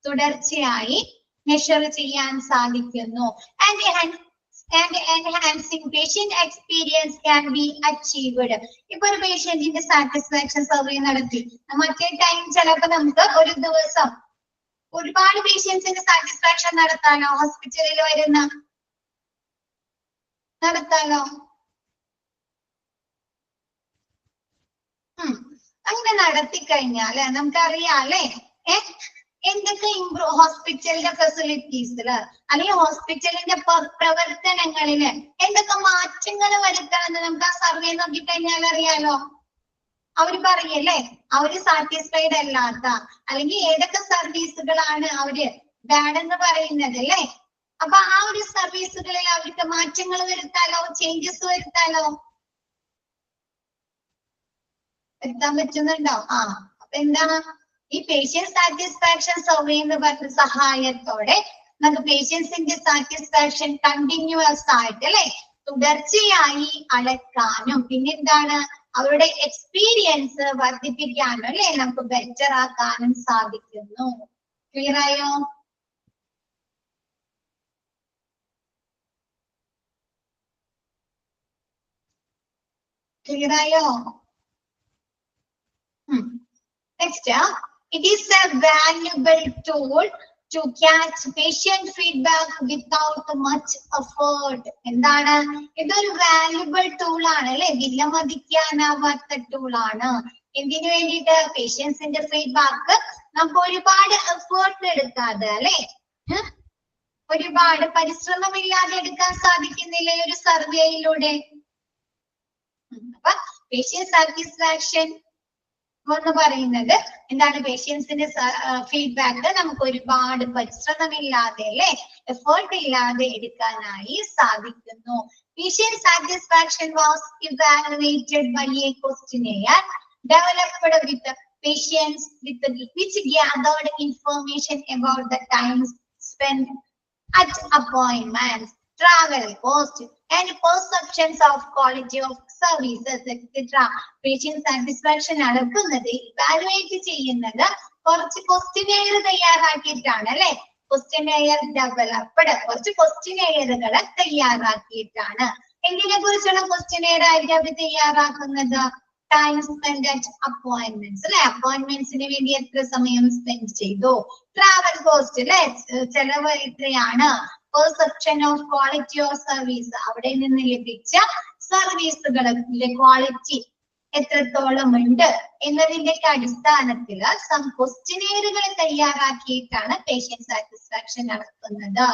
തുടർച്ചയായി മെഷർ ചെയ്യാൻ സാധിക്കുന്നു. And enhancing patient experience can be achieved. ഇപ്പൊ ഒരു പേഷ്യന്റിന്റെ സാറ്റിസ്ഫാക്ഷൻ സർവേ നടത്തി, മറ്റേ ടൈം ചിലപ്പോ നമുക്ക് ഒരു ദിവസം ഒരുപാട് പേഷ്യൻസിന്റെ സാറ്റിസ്ഫാക്ഷൻ നടത്താലോ, ഹോസ്പിറ്റലിൽ വരുന്ന നടത്താലോ. അങ്ങനെ നടത്തി കഴിഞ്ഞാല് നമുക്കറിയാം അല്ലെ എന്തൊക്കെ ഇംപ്രൂവ് ഹോസ്പിറ്റലിന്റെ ഫെസിലിറ്റീസില് അല്ലെങ്കിൽ ഹോസ്പിറ്റലിന്റെ പ്രവർത്തനങ്ങളില് എന്തൊക്കെ മാറ്റങ്ങൾ വരുത്തണമെന്ന് നമുക്ക് ആ സർവേ നോക്കിക്കഴിഞ്ഞാൽ അറിയാലോ. അവര് പറയല്ലേ അവര് സാറ്റിസ്ഫൈഡ് അല്ലാത്ത അല്ലെങ്കിൽ ഏതൊക്കെ സർവീസുകളാണ് അവര് ബാഡ് എന്ന് പറയുന്നത് അല്ലേ. അപ്പൊ ആ ഒരു സർവീസുകളിൽ അവർക്ക് മാറ്റങ്ങൾ വരുത്താലോ, ചേഞ്ചസ് വരുത്താലോ, വരുത്താൻ പറ്റുന്നുണ്ടോ? അപ്പൊ എന്താണ് ഈ പേഷ്യന്റ് സാറ്റിസ്ഫാക്ഷൻ സർവേ എന്ന് പറഞ്ഞ സഹായത്തോടെ നമുക്ക് പേഷ്യൻസിന്റെ സാറ്റിസ്ഫാക്ഷൻ കണ്ടിന്യൂസ് ആയിട്ട് അല്ലെ തുടർച്ചയായി അളക്കാനും പിന്നെന്താണ് അവരുടെ എക്സ്പീരിയൻസ് വർദ്ധിപ്പിക്കാനും അല്ലെ നമുക്ക് ബെറ്റർ ആക്കാനും സാധിക്കുന്നു. ക്ലിയർ ആയോ? ക്ലിയർ ആയോ? Next, it is a valuable tool to catch patient feedback without much effort. എന്താണ് ഇതൊരു വാല്യുബിൾ ടൂൾ ആണ് അല്ലെ, വിലമതിക്കാനാവാത്ത ടൂൾ ആണ്. എന്തിനു വേണ്ടിയിട്ട്? പേഷ്യൻസിന്റെ ഫീഡ്ബാക്ക് നമുക്ക് ഒരുപാട് എഫേർട്ട് എടുക്കാതെ അല്ലെ, ഒരുപാട് പരിശ്രമമില്ലാതെ എടുക്കാൻ സാധിക്കുന്നില്ലേ ഒരു സർവേയിലൂടെ. അപ്പൊ പേഷ്യന്റ് സാറ്റിസ്ഫാക്ഷൻ എന്ന് പറയുന്നത് എന്താണ്? പേഷ്യൻസിന്റെ ഫീഡ്ബാക്ക് നമുക്ക് ഒരുപാട് പരിശ്രമമില്ലാതെ അല്ലെ എഫേർട്ട് ഇല്ലാതെ എടുക്കാനായി സാധിക്കുന്നു. Patient satisfaction was evaluated by a questionnaire developed with patients which gathered information about the time spent at appointments, travel cost and perceptions of quality of services etc. patient satisfaction അളക്കുന്നത് evaluate ചെയ്യുന്നത് കുറച്ച് questionnaire തയ്യാറാക്കിയിട്ടാണ് അല്ലെ. Questionnaire developed കുറച്ച് ക്വസ്റ്റ്യനെയറുകളെ തയ്യാറാക്കിയിട്ടാണ്. എന്തിനെ കുറിച്ചുള്ള questionnaire ആയിരിക്കും അവർ തയ്യാറാക്കുന്നത്? Time spend at appointments അല്ലെ. അപ്പോയിന്റ്മെന്റ്സിന് വേണ്ടി എത്ര സമയം സ്പെൻഡ് ചെയ്തു, ട്രാവൽ കോസ്റ്റ് അല്ലെ, ചെലവ് എത്രയാണ്, perception of quality of service അവിടെ നിന്ന് ലഭിച്ച സർവീസുകളുടെ ക്വാളിറ്റി എത്രത്തോളം ഉണ്ട് എന്നതിന്റെ അടിസ്ഥാനത്തില് ക്വസ്റ്റ്യനെയറുകൾ തയ്യാറാക്കിയിട്ടാണ് പേഷ്യന്റ് സാറ്റിസ്ഫാക്ഷൻ നടത്തുന്നത്.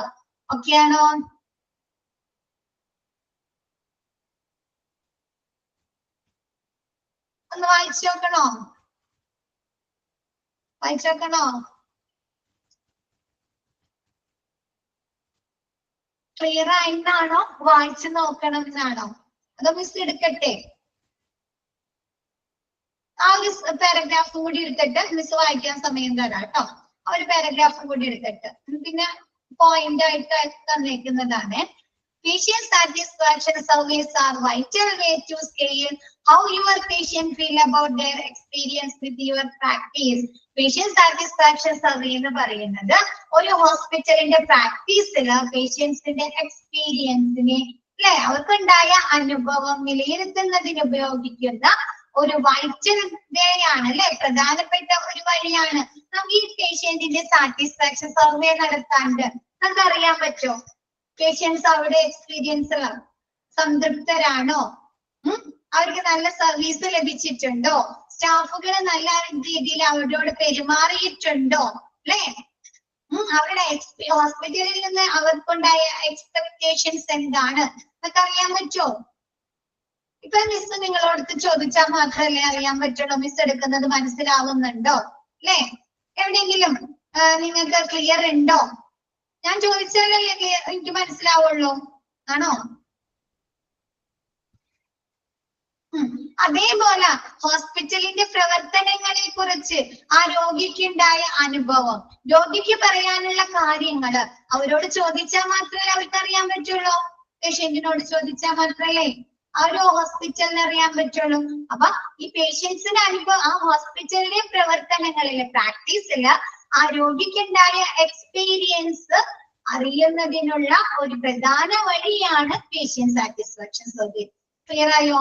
ഓക്കെ ആണോ? ഒന്ന് വായിച്ചു നോക്കണോ? വായിച്ചു നോക്കണോ? ക്ലിയർ ആയിട്ടാണോ വായിച്ചു നോക്കണം എന്നാണോ? അതോ മിസ് എടുക്കട്ടെ? ആ ഒരു പാരഗ്രാഫ് കൂടി എടുത്തിട്ട് മിസ് വായിക്കാൻ സമയം തരാം കേട്ടോ. ആ ഒരു പാരഗ്രാഫ് കൂടി എടുത്തിട്ട് പിന്നെ പോയിന്റ് ആയിട്ട് തന്നേക്കുന്നതാണ്. Patient satisfaction surveys are vital way to scale how your patient feel about their experience with your practice. Patient satisfaction survey എന്ന് പറയുന്നത് ഒരു ഹോസ്പിറ്റലിന്റെ പ്രാക്ടീസില് പേഷ്യൻസിന്റെ എക്സ്പീരിയൻസിനെ അല്ലെ അവർക്കുണ്ടായ അനുഭവം വിലയിരുത്തുന്നതിന് ഉപയോഗിക്കുന്ന ഒരു വൈറ്റൽ വേ ആണ് അല്ലെ, പ്രധാനപ്പെട്ട ഒരു വഴിയാണ്. നമുക്ക് ഈ പേഷ്യന്റിന്റെ സാറ്റിസ്ഫാക്ഷൻ സർവേ നടത്താണ്ട് നമുക്ക് അറിയാൻ പറ്റുമോ പേഷ്യൻസ് അവിടെ എക്സ്പീരിയൻസ് സംതൃപ്തരാണോ, അവർക്ക് നല്ല സർവീസ് ലഭിച്ചിട്ടുണ്ടോ, സ്റ്റാഫുകൾ നല്ല രീതിയിൽ അവരോട് പെരുമാറിയിട്ടുണ്ടോ അല്ലെ, അവരുടെ ഹോസ്പിറ്റലിൽ നിന്ന് അവർക്കുണ്ടായ എക്സ്പെക്ടേഷൻസ് എന്താണ് എന്നൊക്കെ അറിയാൻ പറ്റുമോ? ഇപ്പൊ മിസ് നിങ്ങളോട് ചോദിച്ചാൽ മാത്രമല്ലേ അറിയാൻ പറ്റുള്ളൂ. മിസ് എടുക്കുന്നത് മനസ്സിലാവുന്നുണ്ടോ അല്ലെ? എവിടെയെങ്കിലും നിങ്ങൾക്ക് ക്ലിയർ ഉണ്ടോ? ഞാൻ ചോദിച്ചാലല്ലേ എനിക്ക് മനസ്സിലാവുള്ളൂ ആണോ? അതേപോലെ ഹോസ്പിറ്റലിന്റെ പ്രവർത്തനങ്ങളെ കുറിച്ച് ആ രോഗിക്കുണ്ടായ അനുഭവം, രോഗിക്ക് പറയാനുള്ള കാര്യങ്ങള് അവരോട് ചോദിച്ചാൽ മാത്രമേ അവർക്ക് അറിയാൻ പറ്റുള്ളൂ. പേഷ്യന്റിനോട് ചോദിച്ചാൽ മാത്രമല്ലേ ആ ഒരു ഹോസ്പിറ്റലിന് അറിയാൻ പറ്റുള്ളൂ. അപ്പൊ ഈ പേഷ്യൻസിന്റെ അനുഭവം ആ ഹോസ്പിറ്റലിലെ പ്രവർത്തനങ്ങളിലെ പ്രാക്ടീസില് ആ രോഗിക്കുണ്ടായ എക്സ്പീരിയൻസ് അറിയുന്നതിനുള്ള ഒരു പ്രധാന വഴിയാണ് പേഷ്യന്റ് സാറ്റിസ്ഫാക്ഷൻ സർവേ. ക്ലിയർ ആയോ?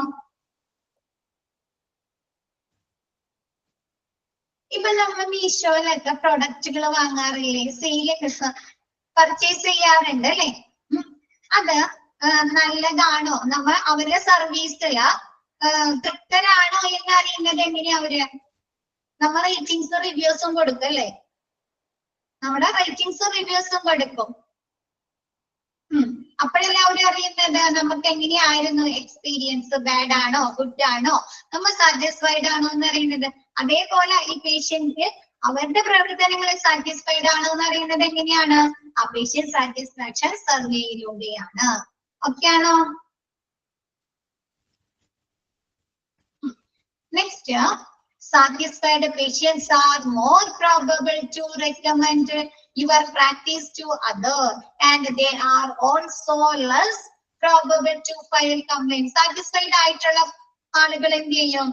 ഇപ്പൊ നമ്മൾ മീഷോയിലൊക്കെ പ്രൊഡക്റ്റുകൾ വാങ്ങാറില്ലേ, പർച്ചേസ് ചെയ്യാറുണ്ട് അല്ലെ. അത് നല്ലതാണോ, നമ്മൾ അവരുടെ സർവീസില് തൃപ്തരാണോ എന്ന് അറിയുന്നത് എങ്ങനെയാ? നമ്മൾ റേറ്റിംഗ്സും റിവ്യൂസും കൊടുക്കും അല്ലെ, നമ്മുടെ റേറ്റിംഗ്സും റിവ്യൂസും കൊടുക്കും. അപ്പോഴല്ലേ അവർ അറിയുന്നത് നമുക്ക് എങ്ങനെയായിരുന്നു എക്സ്പീരിയൻസ്, ബാഡ് ആണോ ഗുഡ് ആണോ, നമ്മൾ സാറ്റിസ്ഫൈഡ് ആണോ എന്ന് അറിയുന്നത്. അതേപോലെ ഈ പേഷ്യന്റ് അവരുടെ പ്രവർത്തനങ്ങളിൽ സാറ്റിസ്ഫൈഡ് ആണോ എന്ന് അറിയുന്നത് എങ്ങനെയാണ്? ആ പേഷ്യന്റ് സാറ്റിസ്ഫാക്ഷൻ സർവേയിലൂടെയാണ്. ഓക്കെ ആണോ? Next, satisfied patients are more probable to recommend your practice to others, and they are also less probable to file complaints. Satisfied ആയിട്ടുള്ള ആളുകൾ എന്ത് ചെയ്യും?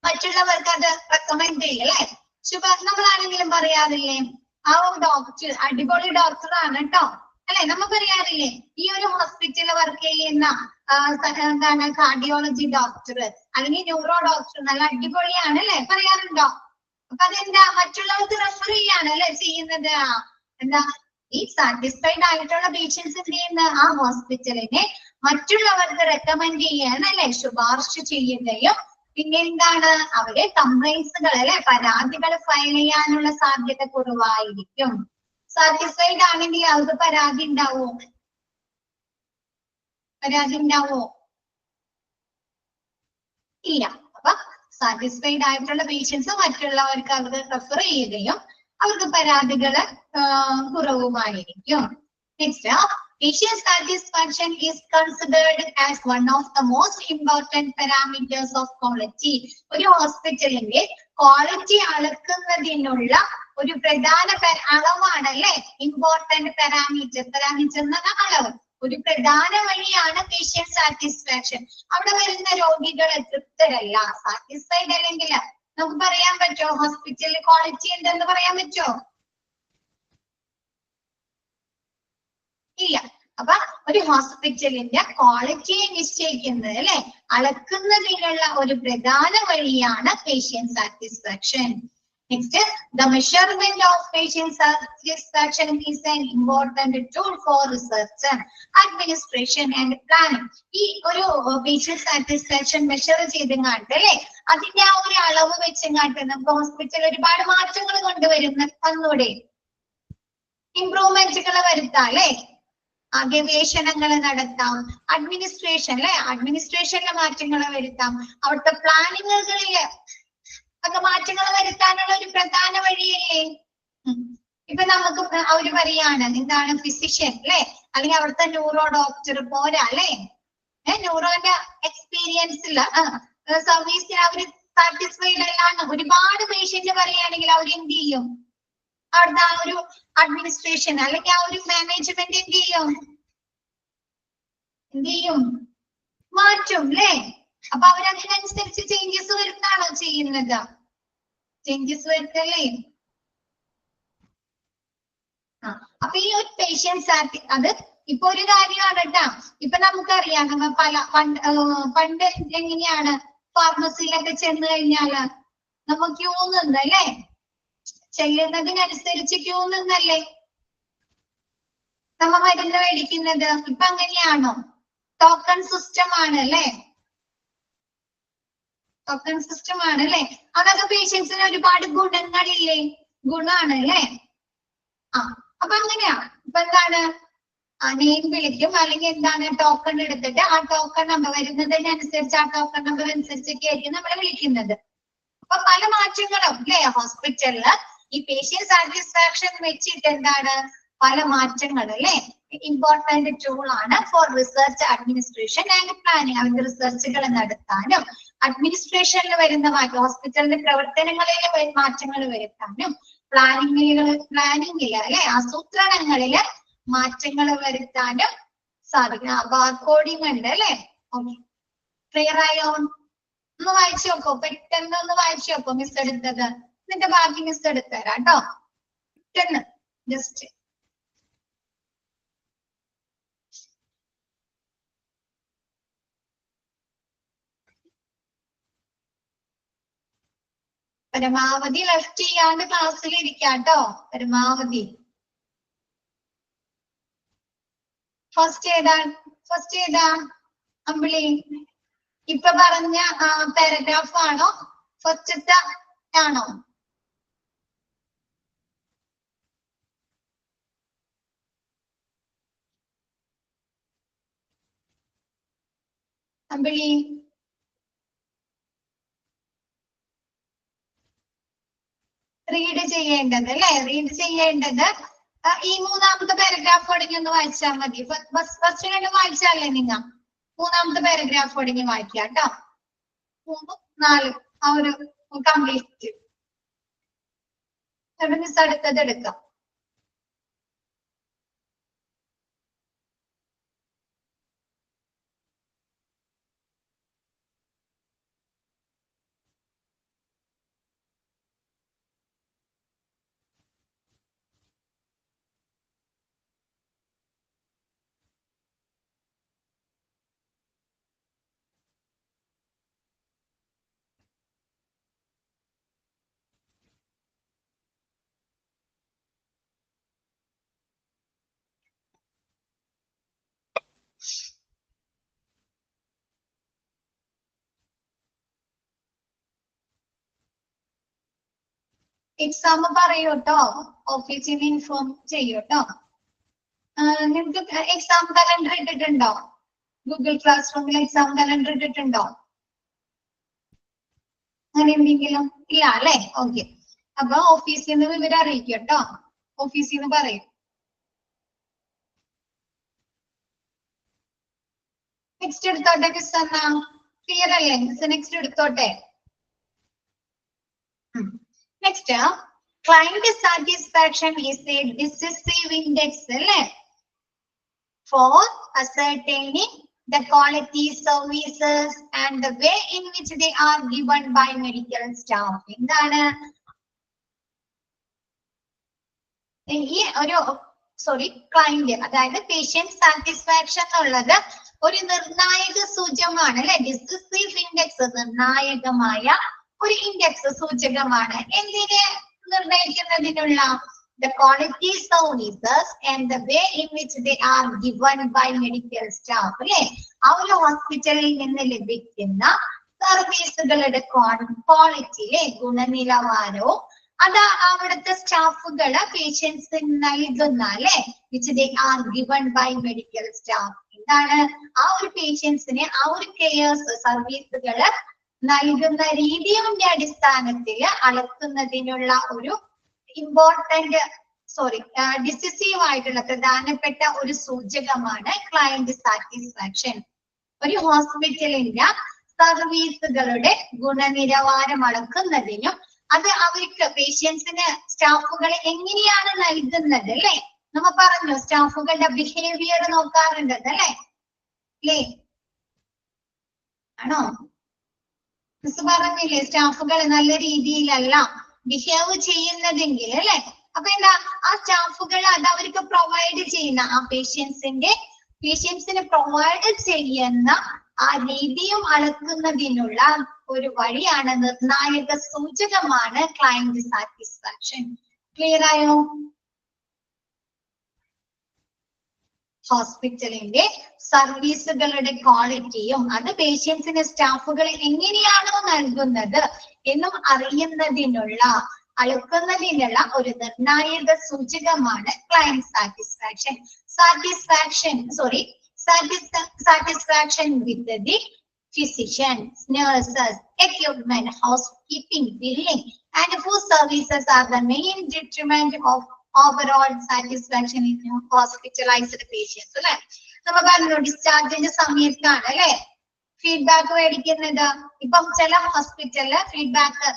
മറ്റുള്ളവർക്ക് അത് റെക്കമെൻഡ് ചെയ്യും അല്ലെ. നമ്മളാണെങ്കിലും പറയാറില്ലേ ആ ഡോക്ടർ അടിപൊളി ഡോക്ടറാണ് കേട്ടോ അല്ലെ, നമുക്ക് പറയാറില്ലേ ഈ ഒരു ഹോസ്പിറ്റലിൽ വർക്ക് ചെയ്യുന്ന എന്താണ് കാർഡിയോളജി ഡോക്ടർ അല്ലെങ്കിൽ ന്യൂറോ ഡോക്ടർ നല്ല അടിപൊളിയാണ് അല്ലെ, പറയാറുണ്ടോ? അപ്പൊ അതെന്താ മറ്റുള്ളവർക്ക് റെഫർ ചെയ്യാണ് അല്ലെ ചെയ്യുന്നത്. എന്താ ഈ സാറ്റിസ്ഫൈഡ് ആയിട്ടുള്ള പേഷ്യൻസ് എന്ത് ചെയ്യുന്ന ആ ഹോസ്പിറ്റലിനെ മറ്റുള്ളവർക്ക് റെക്കമെൻഡ് ചെയ്യാനല്ലേ, ശുപാർശ ചെയ്യുകയും പിന്നെ എന്താണ് അവരെ കംപ്ലൈന്റ്സുകൾ അല്ലെ പരാതികൾ ഫയൽ ചെയ്യാനുള്ള സാധ്യത കുറവായിരിക്കും. സാറ്റിസ്ഫൈഡ് ആണെങ്കിൽ അവർക്ക് പരാതി ഉണ്ടാവോ? പരാതി ഉണ്ടാവോ? ഇല്ല. അപ്പൊ സാറ്റിസ്ഫൈഡ് ആയിട്ടുള്ള പേഷ്യൻസ് മറ്റുള്ളവർക്ക് അവർ റെഫർ ചെയ്യുകയും അവർക്ക് പരാതികള് കുറവുമായിരിക്കും. Next, patient satisfaction is considered as one of the most important parameters of quality. ഒരു ഹോസ്പിറ്റലിന്റെ ക്വാളിറ്റി അളക്കുന്നതിനുള്ള ഒരു പ്രധാന അളവാണ് അല്ലെ ഇമ്പോർട്ടന്റ് പാരാമീറ്റർ. പാരാമീറ്റർ എന്ന അളവ് ഒരു പ്രധാന വഴിയാണ് പേഷ്യന്റ് സാറ്റിസ്ഫാക്ഷൻ. അവിടെ വരുന്ന രോഗികൾ തൃപ്തരല്ല, സാറ്റിസ്ഫൈഡ് അല്ലെങ്കിൽ നമുക്ക് പറയാൻ പറ്റുമോ ഹോസ്പിറ്റലിൽ ക്വാളിറ്റി ഉണ്ടെന്ന് പറയാൻ പറ്റുമോ? ഇല്ല. അപ്പൊ ഒരു ഹോസ്പിറ്റലിന്റെ ക്വാളിറ്റിയെ നിശ്ചയിക്കുന്നത് അല്ലെ അളക്കുന്നതിനുള്ള ഒരു പ്രധാന വഴിയാണ് patient satisfaction. Next, the measurement of patient satisfaction is an important tool for research, administration and planning. ഈ ഒരു patient satisfaction measure ചെയ്തെങ്ങാണ്ട് അല്ലെ അതിന്റെ ആ ഒരു അളവ് വെച്ചെങ്ങാണ്ട് നമുക്ക് ഹോസ്പിറ്റലിൽ ഒരുപാട് മാറ്റങ്ങൾ കൊണ്ടുവരുന്ന തന്നൂടെ, ഇംപ്രൂവ്മെന്റുകൾ വരുത്താം അല്ലെ, ഗവേഷണങ്ങൾ നടത്താം, അഡ്മിനിസ്ട്രേഷനിലെ മാറ്റങ്ങൾ വരുത്താം, അവിടുത്തെ പ്ലാനിങ്ങുകളില് ഒക്കെ മാറ്റങ്ങൾ വരുത്താനുള്ള ഒരു പ്രധാന വഴിയല്ലേ. ഇപ്പൊ നമുക്ക് അവര് പറയാണ് എന്താണ് ഫിസിഷ്യൻ അല്ലെ അല്ലെങ്കിൽ അവിടുത്തെ ന്യൂറോ ഡോക്ടർ പോരാ അല്ലെ, ന്യൂറോന്റെ എക്സ്പീരിയൻസിൽ സർവീസിൽ അവര് സാറ്റിസ്ഫൈഡ് അല്ലാന്ന് ഒരുപാട് പേഷ്യന്റ് പറയുകയാണെങ്കിൽ അവർ എന്ത് ചെയ്യും? അവിടുത്തെ ആ ഒരു അഡ്മിനിസ്ട്രേഷൻ അല്ലെങ്കിൽ ആ ഒരു മാനേജ്മെന്റ് എന്ത് ചെയ്യും? മാറ്റും അല്ലേ. അപ്പൊ അവരതിനനുസരിച്ച് ചേഞ്ചസ് വരുത്താണോ ചെയ്യുന്നത്? ചേഞ്ചസ് വരുത്തല്ലേ. അപ്പൊ ഈ ഒരു പേഷ്യന്റ് അത് ഇപ്പൊ ഒരു കാര്യമാണ് കേട്ടാ. ഇപ്പൊ നമുക്കറിയാം നമ്മ പണ്ട് എങ്ങനെയാണ് ഫാർമസിയിലൊക്കെ ചെന്ന് കഴിഞ്ഞാല് നമ്മ ക്യൂ നിന്നല്ലേ, ചെല്ലുന്നതിനനുസരിച്ച് ക്യൂ നിന്നല്ലേ നമ്മ മരുന്ന് മേടിക്കുന്നത്. ഇപ്പൊ അങ്ങനെയാണോ? ടോക്കൺ സിസ്റ്റം ആണ് അല്ലേ, ടോക്കൺ സിസ്റ്റം ആണ് അല്ലെ. അതൊക്കെ പേഷ്യൻസിന് ഒരുപാട് ഗുണങ്ങളില്ലേ, ഗുണാണ് അല്ലേ. അപ്പൊ അങ്ങനെയാ. ഇപ്പൊ എന്താണ് നെയിം വിളിക്കും അല്ലെങ്കിൽ എന്താണ് ടോക്കൺ എടുത്തിട്ട് ആ ടോക്കൺ നമ്പർ വരുന്നതിനനുസരിച്ച് ആ ടോക്കൺ നമ്പർ അനുസരിച്ചൊക്കെ ആയിരിക്കും നമ്മളെ വിളിക്കുന്നത്. അപ്പൊ പല മാറ്റങ്ങളും അല്ലെ ഹോസ്പിറ്റലില് ഈ പേഷ്യന്റ് സാറ്റിസ്ഫാക്ഷൻ വെച്ചിട്ട് എന്താണ് പല മാറ്റങ്ങൾ അല്ലെ ഇമ്പോർട്ടന്റ് ടൂൾ ആണ് for research, administration and planning. അവരുടെ റിസർച്ചുകൾ നടത്താനും അഡ്മിനിസ്ട്രേഷനിൽ വരുന്ന മാറ്റം, ഹോസ്പിറ്റലിന്റെ പ്രവർത്തനങ്ങളിലെ മാറ്റങ്ങൾ വരുത്താനും പ്ലാനിങ്ങില് അല്ലെ ആസൂത്രണങ്ങളില് മാറ്റങ്ങൾ വരുത്താനും സാധിക്കും. ബാർകോഡിംഗ് ഉണ്ട് അല്ലെ. ഓക്കെ, ക്ലിയർ ആയോ? ഒന്ന് വായിച്ചു നോക്കോ, പെട്ടെന്ന് ഒന്ന് വായിച്ചു നോക്കോ മിസ് എടുത്തത്, എന്നിട്ട് ബാക്കി മിസ് എടുത്തരാം കേട്ടോ. പെട്ടെന്ന് ജസ്റ്റ് പരമാവധി ലെഫ്റ്റ് ചെയ്യാണ്ട് ക്ലാസ്സിൽ ഇരിക്കാട്ടോ, പരമാവധി. ഫസ്റ്റ് ഏതാ അമ്പിളി? ഇപ്പൊ പറഞ്ഞ പാരഗ്രാഫ് ആണോ ഫസ്റ്റത്തെ ആണോ? അമ്പിളി റീഡ് ചെയ്യേണ്ടത് അല്ലെ, റീഡ് ചെയ്യേണ്ടത് ഈ മൂന്നാമത്തെ പാരഗ്രാഫ് ഒടുങ്ങി ഒന്ന് വായിച്ചാൽ മതി. ഫസ്റ്റ് രണ്ട് വായിച്ചാലേ നിങ്ങൾ മൂന്നാമത്തെ പാരഗ്രാഫ് ഒടുങ്ങി വായിക്കുക കേട്ടോ. 3, 4 ആ ഒരു കംപ്ലീറ്റ്. മിസ് അടുത്തത് എടുക്കാം. എക്സാം പറയൂട്ടോ, ഓഫീസിൽ നിന്ന് ഇൻഫോം ചെയ്യൂട്ടോ. നിങ്ങൾക്ക് എക്സാം കലണ്ടർ ഇട്ടിട്ടുണ്ടോ? ഗൂഗിൾ ക്ലാസ് റൂമിൽ എക്സാം കലണ്ടർ ഇട്ടിട്ടുണ്ടോ? അങ്ങനെ എന്തെങ്കിലും ഇല്ല അല്ലെ? ഓക്കെ, അപ്പൊ ഓഫീസിൽ നിന്ന് വിവരം അറിയിക്കും കേട്ടോ. ഓഫീസിൽ നിന്ന് പറയും. നെക്സ്റ്റ് എടുത്തോട്ടെ മിസ് എന്നാ, ക്ലിയർ അല്ലേ മിസ്? നെക്സ്റ്റ് എടുത്തോട്ടെ. Next, client satisfaction is a decisive index അല്ലേ. for ascertaining the quality services and the way in which they are given by medical staff. എന്താണ് ഈ ഒരു ക്ലയന്റ് അതായത് പേഷ്യന്റ് സാറ്റിസ്ഫാക്ഷൻ എന്നുള്ളത് ഒരു നിർണായക സൂചകമാണ് അല്ലെ. ഡിസിസീവ് ഇൻഡെക്സ് നിർണായകമായ ഒരു ഇൻഡെക്സ് സൂചകമാണ്. എന്തിനെ നിർണയിക്കുന്നതിനുള്ള the quality services and the way in which they are given by medical staff. അല്ലെ, ആ ഒരു ഹോസ്പിറ്റലിൽ നിന്ന് ലഭിക്കുന്ന സർവീസുകളുടെ ക്വാളിറ്റിയിലെ ഗുണനിലവാരവും അത് അവിടുത്തെ സ്റ്റാഫുകള് പേഷ്യൻസിന് നൽകുന്ന അല്ലെ, which they are given by medical staff. എന്താണ് ആ ഒരു പേഷ്യൻസിനെ ആ ഒരു കെയർസ് സർവീസുകള് നൽകുന്ന രീതിയുടെ അടിസ്ഥാനത്തിൽ അളക്കുന്നതിനുള്ള ഒരു ഇമ്പോർട്ടന്റ് ഡിസിസീവ് ആയിട്ടുള്ള പ്രധാനപ്പെട്ട ഒരു സൂചകമാണ് ക്ലയന്റ് സാറ്റിസ്ഫാക്ഷൻ. ഒരു ഹോസ്പിറ്റലിന്റെ സർവീസുകളുടെ ഗുണനിലവാരം അളക്കുന്നതിനും അത് അവർക്ക് പേഷ്യൻസിന് സ്റ്റാഫുകളെ എങ്ങനെയാണ് നൽകുന്നത് അല്ലെ. നമ്മ പറഞ്ഞു സ്റ്റാഫുകളുടെ ബിഹേവിയർ നോക്കാറുണ്ടത് അല്ലെ ആണോ? മിസ് പറഞ്ഞില്ലേ സ്റ്റാഫുകൾ നല്ല രീതിയിലല്ല ബിഹേവ് ചെയ്യുന്നതെങ്കിൽ അല്ലെ. അപ്പൊ എന്താ ആ സ്റ്റാഫുകൾ അത് അവർക്ക് പ്രൊവൈഡ് ചെയ്യുന്ന ആ പേഷ്യൻസിന് പ്രൊവൈഡ് ചെയ്യുന്ന ആ രീതിയും അളക്കുന്നതിനുള്ള ഒരു വഴിയാണ്, നിർണായക സൂചകമാണ് ക്ലയന്റ് സാറ്റിസ്ഫാക്ഷൻ. ക്ലിയർ ആയോ? ഹോസ്പിറ്റലിന്റെ സർവീസുകളുടെ ക്വാളിറ്റിയും അത് പേഷ്യൻസിന് സ്റ്റാഫുകൾ എങ്ങനെയാണോ നൽകുന്നത് എന്നും അറിയുന്നതിനുള്ള അളക്കുന്നതിനുള്ള ഒരു നിർണായക സൂചകമാണ് client satisfaction. Satisfaction with the physicians, nurses, equipment, housekeeping, billing, and food services are the main determinant of overall satisfaction in hospitalized patients. അല്ലെ, നമ്മ പറഞ്ഞു ഡിസ്ചാർജിന്റെ സമയത്താണ് അല്ലെ ഫീഡ്ബാക്ക് മേടിക്കുന്നത്. ഇപ്പം ചില ഹോസ്പിറ്റലില് ഫീഡ്ബാക്ക്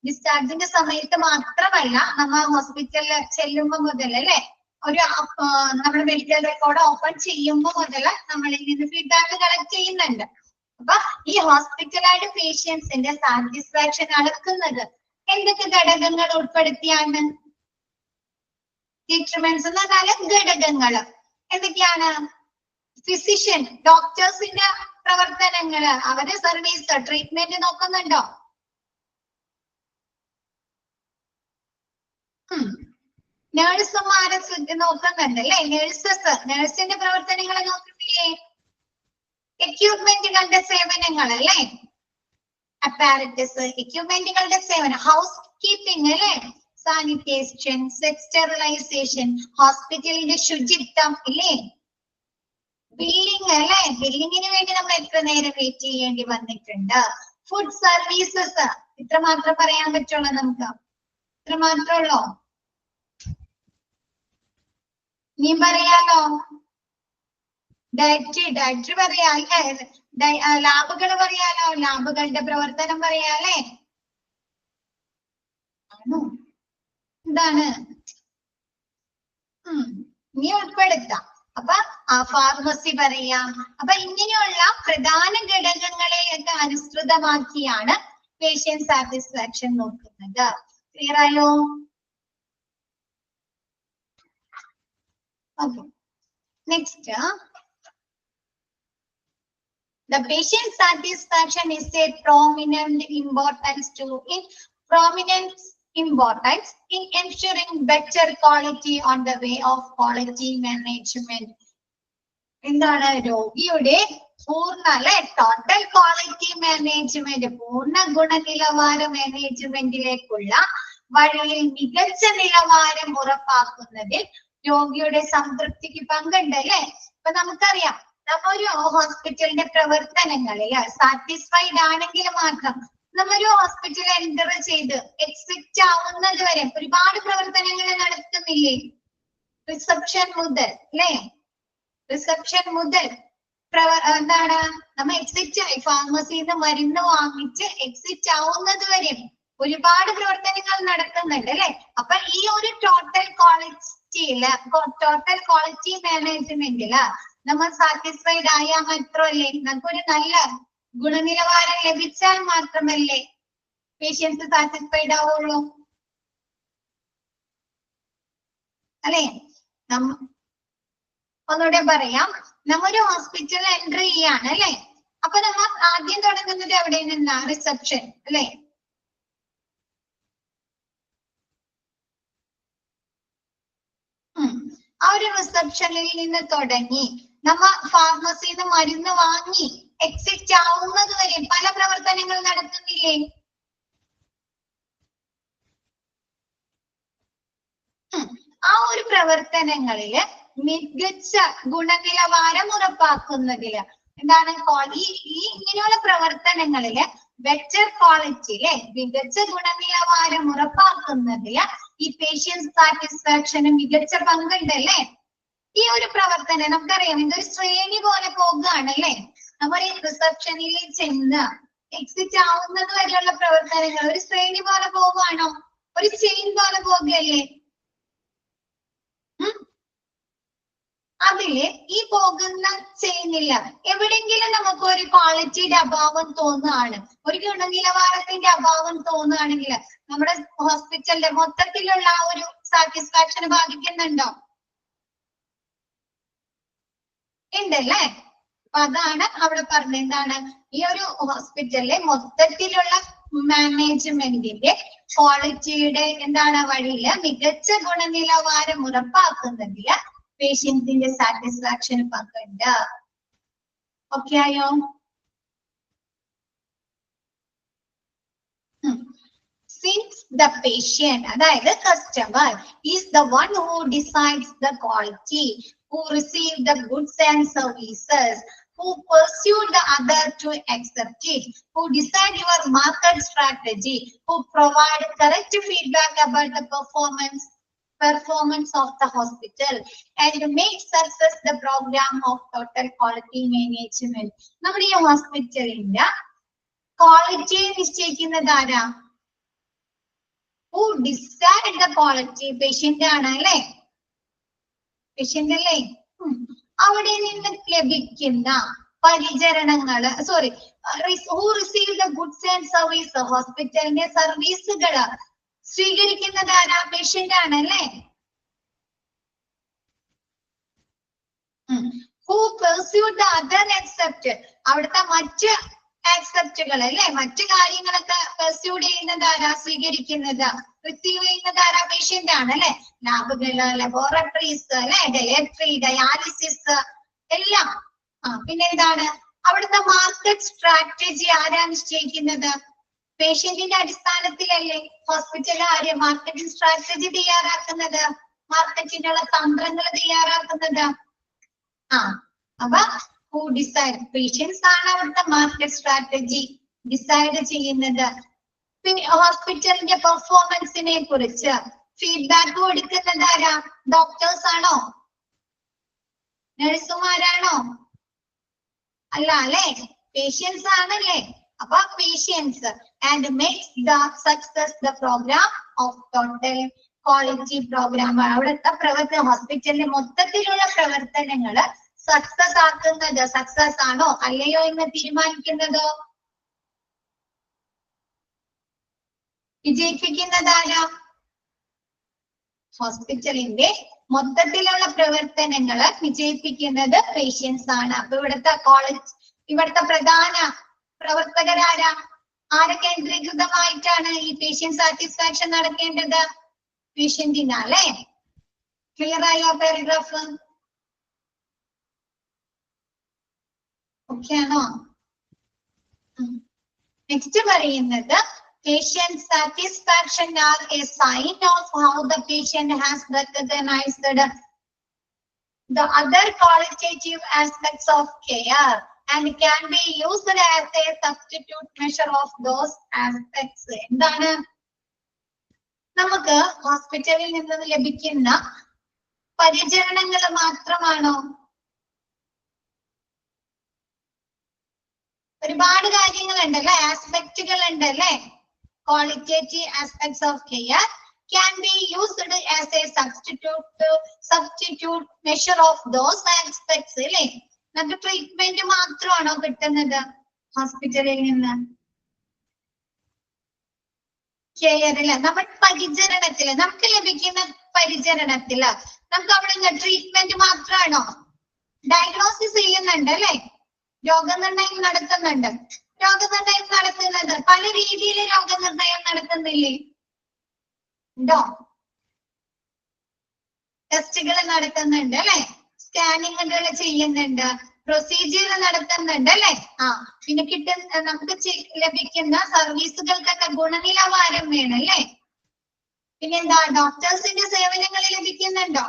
ഡിസ്ചാർജിന്റെ സമയത്ത് മാത്രമല്ല, നമ്മ ഹോസ്പിറ്റലിൽ ചെല്ലുമ്പോ മുതൽ അല്ലെ ഒരു നമ്മുടെ മെഡിക്കൽ റെക്കോർഡ് ഓപ്പൺ ചെയ്യുമ്പോൾ മുതൽ നമ്മളിൽ നിന്ന് ഫീഡ്ബാക്ക് കളക്ട് ചെയ്യുന്നുണ്ട്. അപ്പൊ ഈ ഹോസ്പിറ്റലായിട്ട് പേഷ്യൻസിന്റെ സാറ്റിസ്ഫാക്ഷൻ അളക്കുന്നത് എന്തൊക്കെ ഘടകങ്ങൾ ഉൾപ്പെടുത്തിയാണ്? ഡിറ്റർമിനൻസ് എന്ന് പറഞ്ഞാൽ ഘടകങ്ങള് എന്തൊക്കെയാണ്? ഫിസിഷ്യൻ ഡോക്ടേഴ്സിന്റെ പ്രവർത്തനങ്ങള്, അവരുടെ സർവീസ് ട്രീറ്റ്മെന്റ് നോക്കുന്നുണ്ടോ? നേഴ്സുമാരെ നോക്കുന്നുണ്ട് അല്ലെ. നേഴ്സിന്റെ പ്രവർത്തനങ്ങളെ നോക്കുന്നില്ലേ? എക്യുപ്മെന്റുകളുടെ സേവനങ്ങൾ അല്ലെ, അപ്പാരറ്റസ് എക്യുപ്മെന്റുകളുടെ സേവനം, ഹൗസ് കീപ്പിംഗ് അല്ലെ, സാനിറ്റേഷൻ, സ്റ്റെറിലൈസേഷൻ, ഹോസ്പിറ്റലിന്റെ ശുചിത്വം ഇല്ലേ, ബില്ലിംഗ് അല്ലെ, ബില്ലിങ്ങിന് വേണ്ടി നമ്മൾ എത്ര നേരം വെയിറ്റ് ചെയ്യേണ്ടി വന്നിട്ടുണ്ട്, ഫുഡ് സർവീസസ്. ഇത്ര മാത്രം പറയാൻ പറ്റുള്ളൂ നമുക്ക്, ഇത്ര മാത്രമുള്ളൂ. നീ പറയാലോ ഡയറ്റ് പറയാ അല്ലേ, ലാബുകൾ പറയാലോ, ലാബുകളുടെ പ്രവർത്തനം പറയാല്ലേ. ആണോ? എന്താണ് നീ ഉൾപ്പെടുത്താം. അപ്പൊ ഫാർമസി പറയാം. അപ്പൊ ഇങ്ങനെയുള്ള പ്രധാന ഘടകങ്ങളെയൊക്കെ അനുസൃതമാക്കിയാണ് പേഷ്യന്റ് സാറ്റിസ്ഫാക്ഷൻ നോക്കുന്നത്. ക്ലിയർ ആയോ? Okay. Next, the patient satisfaction is a prominent importance in ensuring better quality on the way of quality management. എന്താണ് രോഗിയുടെ പൂർണ്ണ അല്ലെ ടോട്ടൽ ക്വാളിറ്റി മാനേജ്മെന്റ്, പൂർണ്ണ ഗുണനിലവാര മാനേജ്മെന്റിലേക്കുള്ള വഴിയിൽ മികച്ച നിലവാരം ഉറപ്പാക്കുന്നതിൽ രോഗിയുടെ സംതൃപ്തിക്ക് പങ്കുണ്ട് അല്ലെ. ഇപ്പൊ നമുക്കറിയാം നമ്മ ഒരു ഹോസ്പിറ്റലിന്റെ പ്രവർത്തനങ്ങളിൽ സാറ്റിസ്ഫൈഡ് ആണെങ്കിൽ മാത്രം നമ്മൊരു ഹോസ്പിറ്റൽ എൻ്റർ ചെയ്ത് എക്സിറ്റ് ആവുന്നത് വരെ ഒരുപാട് പ്രവർത്തനങ്ങൾ നടത്തുന്നില്ലേ? റിസപ്ഷൻ മുതൽ അല്ലെ, റിസപ്ഷൻ മുതൽ എന്താണ് നമ്മ എക്സിറ്റ് ആയി ഫാർമസിയിൽ നിന്ന് മരുന്ന് വാങ്ങിച്ച് എക്സിറ്റ് ആവുന്നത് വരെ ഒരുപാട് പ്രവർത്തനങ്ങൾ നടക്കുന്നുണ്ട് അല്ലെ. അപ്പൊ ഈ ഒരു ടോട്ടൽ ക്വാളിറ്റി മാനേജ്മെന്റില് നമ്മൾ സാറ്റിസ്ഫൈഡ് ആയാൽ മാത്രമല്ലേ, നമുക്കൊരു നല്ല ഗുണനിലവാരം ലഭിച്ചാൽ മാത്രമല്ലേ പേഷ്യൻസ് സാറ്റിസ്ഫൈഡ് ആവുള്ളൂ അല്ലെ? ഒന്നുകൂടെ പറയാം, നമ്മൊരു ഹോസ്പിറ്റലിൽ എൻട്രി ചെയ്യാണ് അല്ലെ. അപ്പൊ നമ്മൾ ആദ്യം തുടങ്ങുന്നത് എവിടെ നിന്നാ? റിസപ്ഷൻ അല്ലെ. ആ ഒരു റിസപ്ഷനിൽ നിന്ന് തുടങ്ങി നമ്മ ഫാർമസിന്ന് മരുന്ന് വാങ്ങി എക്സിറ്റ് ആവുന്നത് വരെ പല പ്രവർത്തനങ്ങൾ നടത്തുന്നില്ലേ? ആ ഒരു പ്രവർത്തനങ്ങളില് മികച്ച ഗുണനിലവാരം ഉറപ്പാക്കുന്നതില് എന്താണ് ഈ ഇങ്ങനെയുള്ള പ്രവർത്തനങ്ങളില് ബെറ്റർ ക്വാളിറ്റിയിലെ മികച്ച ഗുണനിലവാരം ഉറപ്പാക്കുന്നതില് ഈ പേഷ്യൻസ് സാറ്റിസ്ഫാക്ഷന് മികച്ച പങ്കുണ്ടല്ലേ? ഈ ഒരു പ്രവർത്തനം നമുക്കറിയാം, ഇതൊരു ശ്രേണി പോലെ പോകുകയാണല്ലേ. നമ്മൾ ഈ റിസപ്ഷനിൽ ചെന്ന് എക്സിറ്റ് ആവുന്നത് വരെയുള്ള പ്രവർത്തനങ്ങൾ ഒരു ശ്രേണി പോലെ പോകുകയാണോ? ഒരു ചെയിൻ പോലെ പോകുകയല്ലേ? അതില് ഈ പോകുന്ന ചെയിനില്ല എവിടെയെങ്കിലും നമുക്ക് ഒരു ക്വാളിറ്റിയുടെ അഭാവം തോന്നുകയാണ്, ഒരു ഗുണനിലവാരത്തിന്റെ അഭാവം തോന്നുകയാണെങ്കിൽ നമ്മുടെ ഹോസ്പിറ്റലിന്റെ മൊത്തത്തിലുള്ള ആ ഒരു സാറ്റിസ്ഫാക്ഷന് ബാധിക്കുന്നുണ്ടോ? ഉണ്ടല്ലേ. അപ്പൊ അതാണ് അവിടെ പറഞ്ഞത്. എന്താണ് ഈ ഒരു ഹോസ്പിറ്റലിലെ മൊത്തത്തിലുള്ള മാനേജ്മെന്റിന്റെ ക്വാളിറ്റിയുടെ എന്താണ് വഴിയില് മികച്ച ഗുണനിലവാരം ഉറപ്പാക്കുന്നതില് പേഷ്യൻസിന്റെ സാറ്റിസ്ഫാക്ഷന് പങ്കുണ്ട്. ഓക്കെ ആയോ? Since the patient, അതായത് customer, is the one who decides the quality, who receive the goods and services, who pursue the other to accept it, who decide your market strategy, who provide correct feedback about the performance of the hospital, and make success the program of total quality management. നമ്മുടെ ഈ ഹോസ്പിറ്റലിന്റെ ക്വാളിറ്റിയെ നിശ്ചയിക്കുന്നത് ആരാ? Who decide the quality? Patient ആണ് അല്ലെ? Patient അല്ലേ? അവിടെ നിന്ന് ലഭിക്കുന്ന പരിചരണങ്ങള് who receive the goods and service, ഹോസ്പിറ്റലിന്റെ സർവീസുകള് സ്വീകരിക്കുന്നത് ആരാ? പേഷ്യന്റ് ആണ് അല്ലെ? Who pursue the other accept, അവിടുത്തെ മറ്റ് ആക്സെപ്റ്റുകൾ അല്ലെ, മറ്റു കാര്യങ്ങളൊക്കെ പെർസ്യൂ ചെയ്യുന്നത് ആരാ? സ്വീകരിക്കുന്നത്, റിസീവ് ചെയ്യുന്നത് ആരാ? പേഷ്യന്റ് ആണ് അല്ലെ. ലാബുകള്, ലബോറട്ടറീസ് അല്ലെ, ഡയാലിസിസ് എല്ലാം. പിന്നെ എന്താണ് അവിടുത്തെ മാർക്കറ്റ് സ്ട്രാറ്റജി ആരാ നിശ്ചയിക്കുന്നത്? പേഷ്യന്റിന്റെ അടിസ്ഥാനത്തിലല്ലേ ഹോസ്പിറ്റൽ ആര് മാർക്കറ്റിംഗ് സ്ട്രാറ്റജി തയ്യാറാക്കുന്നത്, മാർക്കറ്റിനുള്ള തന്ത്രങ്ങൾ തയ്യാറാക്കുന്നത്? അപ്പൊ who decide? പേഷ്യൻസ് ആണ് അവിടുത്തെ മാർക്കറ്റ് സ്ട്രാറ്റജി ഡിസൈഡ് ചെയ്യുന്നത്. പിന്നെ ഹോസ്പിറ്റലിന്റെ പെർഫോമൻസിനെ കുറിച്ച് ഫീഡ്ബാക്ക് കൊടുക്കുന്നത് ആരാ? ഡോക്ടേഴ്സ് ആണോ? നഴ്സുമാരാണോ? അല്ല അല്ലെ, പേഷ്യൻസ് ആണല്ലേ. അപ്പൊ patients and makes the success the program of total quality program. അവിടുത്തെ ഹോസ്പിറ്റലിന്റെ മൊത്തത്തിലുള്ള പ്രവർത്തനങ്ങള് സക്സസ് ആക്കുന്നത്, സക്സസ് ആണോ അല്ലയോ എന്ന് തീരുമാനിക്കുന്നതോ വിജയിപ്പിക്കുന്നത് ആരാ? ഹോസ്പിറ്റലിന്റെ മൊത്തത്തിലുള്ള പ്രവർത്തനങ്ങള് വിജയിപ്പിക്കുന്നത് പേഷ്യൻസ് ആണ്. അപ്പൊ ഇവിടുത്തെ പ്രധാന പ്രവർത്തകരാരാ? ആരെ കേന്ദ്രീകൃതമായിട്ടാണ് ഈ പേഷ്യന്റ് സാറ്റിസ്ഫാക്ഷൻ നടക്കേണ്ടത്? പേഷ്യന്റിനല്ലേ. ക്ലിയർ ആയോ പാരഗ്രാഫ്? ഓക്കെ ആണോ? നെക്സ്റ്റ് പറയുന്നത് patient satisfaction are a sign of how the patient has recognized the other qualitative aspects of care and can be used as a substitute measure of those aspects. എന്താണ് നമുക്ക് ഹോസ്പിറ്റലിൽ നിന്ന് ലഭിക്കുന്ന പരിചരണങ്ങൾ മാത്രമാണോ? ഒരുപാട് കാര്യങ്ങൾ ഉണ്ടല്ലേ, ആസ്പെക്റ്റുകൾ ഉണ്ടല്ലേ. Qualitative aspects of care can be used as a substitute measure of those aspects. അല്ലേ? നമുക്ക് ട്രീറ്റ്മെന്റ് മാത്രമാണോ കിട്ടുന്നത് ഹോസ്പിറ്റലിൽ നിന്ന്? കെയറില് നമ്മൾ പരിചരണത്തില് നമുക്ക് ലഭിക്കുന്ന പരിചരണത്തില് നമുക്ക് അവിടെ ട്രീറ്റ്മെന്റ് മാത്രമാണോ? ഡയഗ്നോസിസ് ചെയ്യുന്നുണ്ട് അല്ലെ? രോഗനിർണയം നടത്തുന്നുണ്ട്. രോഗനിർണയം നടത്തുന്നത് പല രീതിയിൽ രോഗനിർണയം നടത്തുന്നില്ലേ? ഉണ്ടോ? ടെസ്റ്റുകൾ നടത്തുന്നുണ്ട് അല്ലെ? സ്കാനിങ്ങുകൾ ചെയ്യുന്നുണ്ട്, പ്രൊസീജിയർ നടത്തുന്നുണ്ട് അല്ലെ? പിന്നെ നമുക്ക് ലഭിക്കുന്ന സർവീസുകൾക്കൊക്കെ ഗുണനിലവാരം വേണം അല്ലെ? പിന്നെന്താ, ഡോക്ടേഴ്സിന്റെ സേവനങ്ങൾ ലഭിക്കുന്നുണ്ടോ?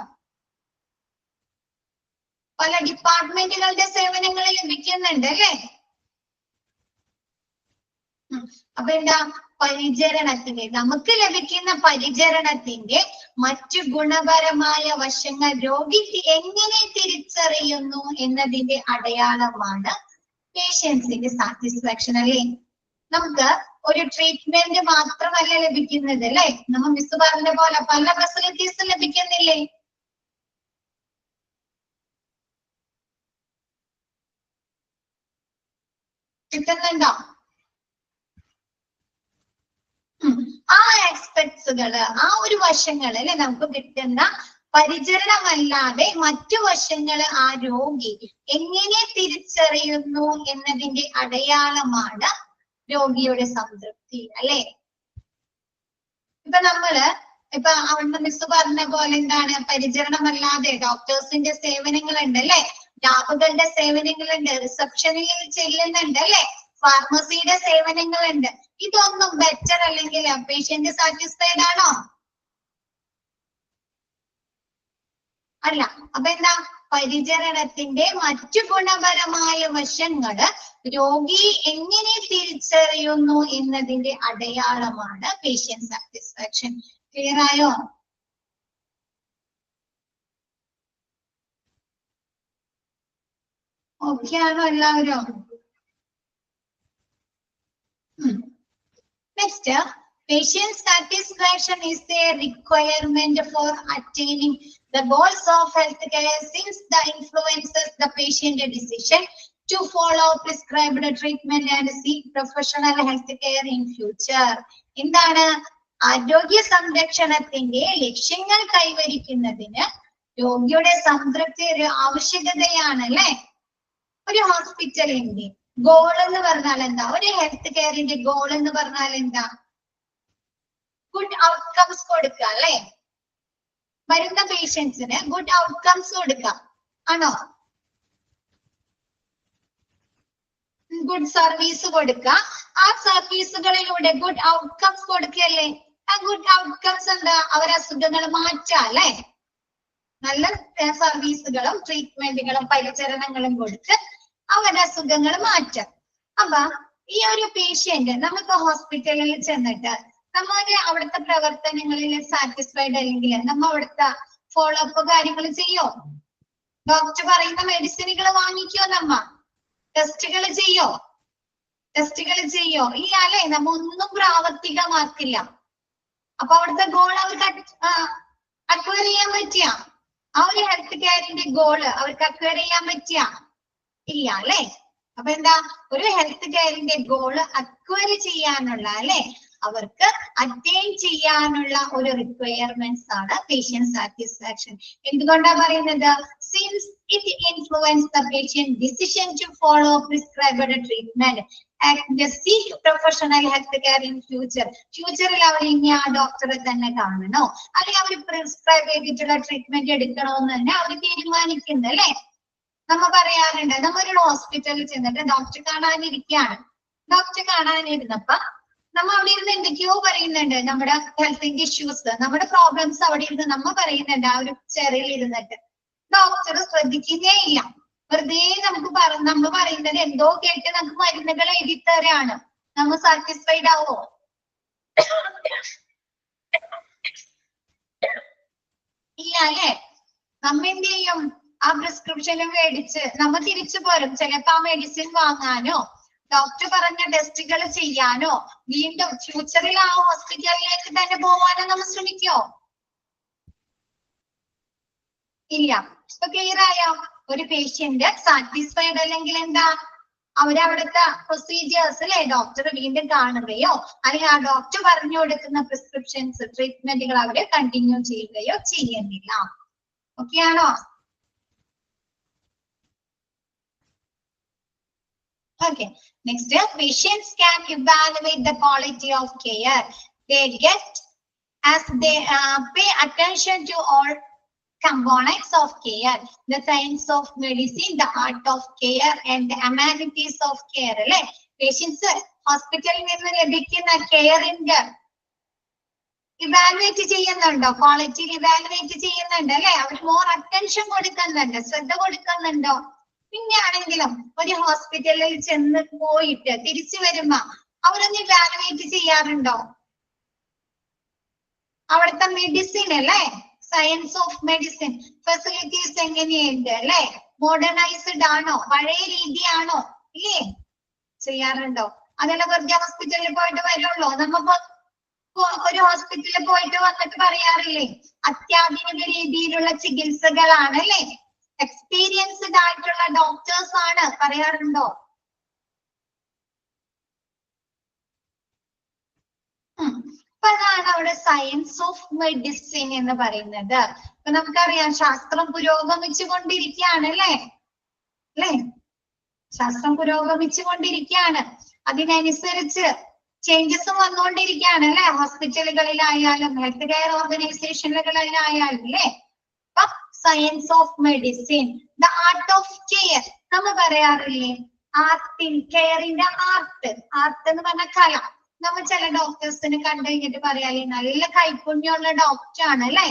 പല ഡിപ്പാർട്ട്മെന്റുകളുടെ സേവനങ്ങൾ ലഭിക്കുന്നുണ്ട് അല്ലെ? അപ്പൊ എന്താ, പരിചരണത്തിന്റെ നമുക്ക് ലഭിക്കുന്ന പരിചരണത്തിന്റെ മറ്റു ഗുണപരമായ വശങ്ങൾ രോഗിക്ക് എങ്ങനെ തിരിച്ചറിയുന്നു എന്നതിന്റെ അടയാളമാണ് പേഷ്യൻസിന്റെ സാറ്റിസ്ഫാക്ഷൻ അല്ലേ? നമുക്ക് ഒരു ട്രീറ്റ്മെന്റ് മാത്രമല്ല ലഭിക്കുന്നത് അല്ലെ? നമ്മൾ മിസ് പറഞ്ഞ പോലെ പല ഫെസിലിറ്റീസ് ലഭിക്കുന്നില്ലേ? കിട്ടുന്നുണ്ടോ? ആ ആസ്പെക്ട്സുകള്, ആ ഒരു വശങ്ങള് അല്ലെ നമുക്ക് കിട്ടുന്ന പരിചരണമല്ലാതെ മറ്റു വശങ്ങള് ആ രോഗി എങ്ങനെ തിരിച്ചറിയുന്നു എന്നതിന്റെ അടയാളമാണ് രോഗിയുടെ സംതൃപ്തി അല്ലെ? ഇപ്പൊ അവിടുന്ന് മിസ് പറഞ്ഞ പോലെ എന്താണ്, പരിചരണമല്ലാതെ ഡോക്ടേഴ്സിന്റെ സേവനങ്ങളുണ്ട് അല്ലെ? ലാബുകളുടെ സേവനങ്ങളുണ്ട്, റിസപ്ഷനിൽ ചെല്ലുന്നുണ്ട് അല്ലെ? ഫാർമസിയുടെ സേവനങ്ങളുണ്ട്. ഇതൊന്നും ബെറ്റർ അല്ലെങ്കിൽ പേഷ്യന്റ് സാറ്റിസ്ഫൈഡ് ആണോ? അല്ല. അപ്പൊ എന്താ, പരിചരണത്തിന്റെ മറ്റു ഗുണപരമായ വശങ്ങള് രോഗി എങ്ങനെ തിരിച്ചറിയുന്നു എന്നതിന്റെ അടയാളമാണ് പേഷ്യന്റ് സാറ്റിസ്ഫാക്ഷൻ. ക്ലിയർ ആയോ? ഓക്കെ ആണോ എല്ലാവരും? Next, patient satisfaction is a requirement for attaining the goals of healthcare since the influences the patient decision to follow prescribed treatment and seek professional health care in future. എന്താണ്, ആരോഗ്യ സംരക്ഷണത്തിന്റെ ലക്ഷ്യങ്ങൾ കൈവരിക്കുന്നതിന് രോഗിയുടെ സംതൃപ്തി ഒരു ആവശ്യകതയാണ് അല്ലെ? ഒരു ഹോസ്പിറ്റലിന്റെ ഗോൾ എന്ന് പറഞ്ഞാൽ എന്താ? ഒരു ഹെൽത്ത് കെയറിന്റെ ഗോൾ എന്ന് പറഞ്ഞാൽ എന്താ? ഗുഡ് ഔട്ട്കംസ് കൊടുക്കുക അല്ലെ? വരുന്ന പേഷ്യൻസിന് ഗുഡ് ഔട്ട്കംസ് കൊടുക്കുക ആണോ? ഗുഡ് സർവീസ് കൊടുക്കുക. ആ സർവീസുകളിലൂടെ ഗുഡ് ഔട്ട്കംസ് കൊടുക്കുകയല്ലേ? ആ ഗുഡ് ഔട്ട്കംസ് എന്താ? അവരെ അസുഖങ്ങൾ മാറ്റാം അല്ലെ? നല്ല സർവീസുകളും ട്രീറ്റ്മെന്റുകളും പരിചരണങ്ങളും കൊടുത്ത് അവരുടെ അസുഖങ്ങൾ മാറ്റാം. അപ്പൊ ഈ ഒരു പേഷ്യന്റ് നമുക്ക് ഹോസ്പിറ്റലിൽ ചെന്നിട്ട് നമ്മുടെ അവിടുത്തെ പ്രവർത്തനങ്ങളിൽ സാറ്റിസ്ഫൈഡ് അല്ലെങ്കിൽ നമ്മ അവിടുത്തെ ഫോളോ അപ്പ് കാര്യങ്ങൾ ചെയ്യോ? ഡോക്ടർ പറയുന്ന മെഡിസിനുകൾ വാങ്ങിക്കോ? നമ്മ ടെസ്റ്റുകൾ ചെയ്യോ? ഇല്ല അല്ലെ? നമ്മ ഒന്നും പ്രാവർത്തികമാക്കില്ല. അപ്പൊ അവിടുത്തെ ഗോൾ അവർക്ക് അക്വയർ ചെയ്യാൻ പറ്റിയ ആ ഒരു ഹെൽത്ത് കെയറിന്റെ ഗോള് അവർക്ക് അക്വയർ ചെയ്യാൻ പറ്റിയ ഇല്ല അല്ലെ? അപ്പൊ എന്താ, ഒരു ഹെൽത്ത് കെയറിന്റെ ഗോള് അക്വയർ ചെയ്യാനുള്ള അല്ലെ, അവർക്ക് അറ്റൈൻ ചെയ്യാനുള്ള ഒരു റിക്വയർമെന്റ്സ് ആണ് പേഷ്യന്റ് സാറ്റിസ്ഫാക്ഷൻ. എന്തുകൊണ്ടാ പറയുന്നത്? Since it influence the patient decision to follow prescribed treatment and seek professional health care in future. ഫ്യൂച്ചറിൽ അവർ ഇനി ആ ഡോക്ടറെ തന്നെ കാണണോ അല്ലെങ്കിൽ അവർ പ്രിസ്ക്രൈബ് ചെയ്തിട്ടുള്ള ട്രീറ്റ്മെന്റ് എടുക്കണോ എന്ന് തന്നെ അവർ തീരുമാനിക്കുന്നു അല്ലെ? നമ്മ പറയാറുണ്ട്, നമ്മ ഒരു ഹോസ്പിറ്റലിൽ ചെന്നിട്ട് ഡോക്ടറെ കാണാനിരിക്കുകയാണ്. ഡോക്ടറെ കാണാനിരുന്നപ്പോ നമ്മ അവിടെ ഇരുന്ന് എന്തൊക്കെയോ പറയുന്നുണ്ട്, നമ്മുടെ ഹെൽത്തിന്റെ ഇഷ്യൂസ്, നമ്മുടെ പ്രോബ്ലംസ് അവിടെ ഇരുന്ന് നമ്മ പറയുന്നുണ്ട് ആ ഒരു ചെയറിൽ ഇരുന്നിട്ട്. ഡോക്ടർ ശ്രദ്ധിക്കുന്നേ ഇല്ല. വെറുതെ നമ്മൾ പറയുന്നത് എന്തോ കേട്ട് നമുക്ക് മരുന്നുകൾ എഴുതി തരാണ്. നമ്മ സാറ്റിസ്ഫൈഡ് ആവോ? ഇല്ല അല്ലെ? നമ്മ എന്ത് ചെയ്യും? ആ പ്രിസ്ക്രിപ്ഷനും മേടിച്ച് നമ്മ തിരിച്ചു പോരും. ചിലപ്പോ ആ മെഡിസിൻ വാങ്ങാനോ ഡോക്ടർ പറഞ്ഞ ടെസ്റ്റുകൾ ചെയ്യാനോ വീണ്ടും ഫ്യൂച്ചറിൽ ആ ഹോസ്പിറ്റലിലേക്ക് തന്നെ പോവാനോ നമ്മൾ ശ്രമിക്കോ? ഇല്ല. ഇപ്പൊ ക്ലിയർ ആയോ? ഒരു പേഷ്യന്റ് സാറ്റിസ്ഫൈഡ് അല്ലെങ്കിൽ എന്താ അവരവിടുത്തെ പ്രൊസീജിയേഴ്സ് അല്ലെ ഡോക്ടർ വീണ്ടും കാണുകയോ അല്ലെങ്കിൽ ആ ഡോക്ടർ പറഞ്ഞു കൊടുക്കുന്ന പ്രിസ്ക്രിപ്ഷൻസ് ട്രീറ്റ്മെന്റുകൾ അവര് കണ്ടിന്യൂ ചെയ്യുകയോ ചെയ്യുന്നില്ല. ഓക്കെ ആണോ? Okay. Next, patients can evaluate the quality of care they get as they pay attention to all components of care, the science of medicine, the art of care, and the amenities of care. അല്ലെ patients ഹോസ്പിറ്റലിൽ നിന്ന് ലഭിക്കുന്ന കെയറിന്റെ evaluate ചെയ്യുന്നുണ്ടോ? ക്വാളിറ്റിയിൽ evaluate ചെയ്യുന്നുണ്ട് അല്ലെ? അവർ more attention കൊടുക്കുന്നുണ്ട്, ശ്രദ്ധ കൊടുക്കുന്നുണ്ടോ? പിന്നെ ആണെങ്കിലും ഒരു ഹോസ്പിറ്റലിൽ ചെന്ന് പോയിട്ട് തിരിച്ചു വരുമ്പോ അവരൊന്ന് ഇവാലുവേറ്റ് ചെയ്യാറുണ്ടോ? അവിടുത്തെ മെഡിസിൻ അല്ലെ, സയൻസ് ഓഫ് മെഡിസിൻ ഫെസിലിറ്റീസ് എങ്ങനെയുണ്ട് അല്ലെ? മോഡേണൈസ്ഡ് ആണോ? പഴയ രീതിയാണോ? ഇല്ലേ? ചെയ്യാറുണ്ടോ? അതല്ല വെറുതെ ഹോസ്പിറ്റലിൽ പോയിട്ട് വരുള്ളൂ. നമ്മ ഒരു ഹോസ്പിറ്റലിൽ പോയിട്ട് വന്നിട്ട് പറയാറില്ലേ അത്യാധുനിക രീതിയിലുള്ള ചികിത്സകളാണ് അല്ലെ, എക്സ്പീരിയൻസ്ഡ് ആയിട്ടുള്ള ഡോക്ടേഴ്സ് ആണ് പറയാറുണ്ടോ? അപ്പൊ അതാണ് അവിടെ സയൻസ് ഓഫ് മെഡിസിൻ എന്ന് പറയുന്നത്. ഇപ്പൊ നമുക്കറിയാം ശാസ്ത്രം പുരോഗമിച്ചു കൊണ്ടിരിക്കുകയാണ് അല്ലെ? ശാസ്ത്രം പുരോഗമിച്ചു കൊണ്ടിരിക്കുകയാണ്. അതിനനുസരിച്ച് ചേഞ്ചസും വന്നുകൊണ്ടിരിക്കുകയാണ് അല്ലെ? ഹോസ്പിറ്റലുകളിലായാലും ഹെൽത്ത് കെയർ ഓർഗനൈസേഷനുകളിലായാലും അല്ലെ? Science of medicine, the art of care നമ്മൾ പറയാറില്ലേ? ആർട്ടിൻ കെയറിന്റെ ആർട്ട് എന്ന് പറഞ്ഞ കല. നമ്മൾ ചില ഡോക്ടേഴ്സിന് കണ്ടു കഴിഞ്ഞിട്ട് പറയാല്ലേ നല്ല കൈപുണ്യമുള്ള ഡോക്ടറാണ് അല്ലെ?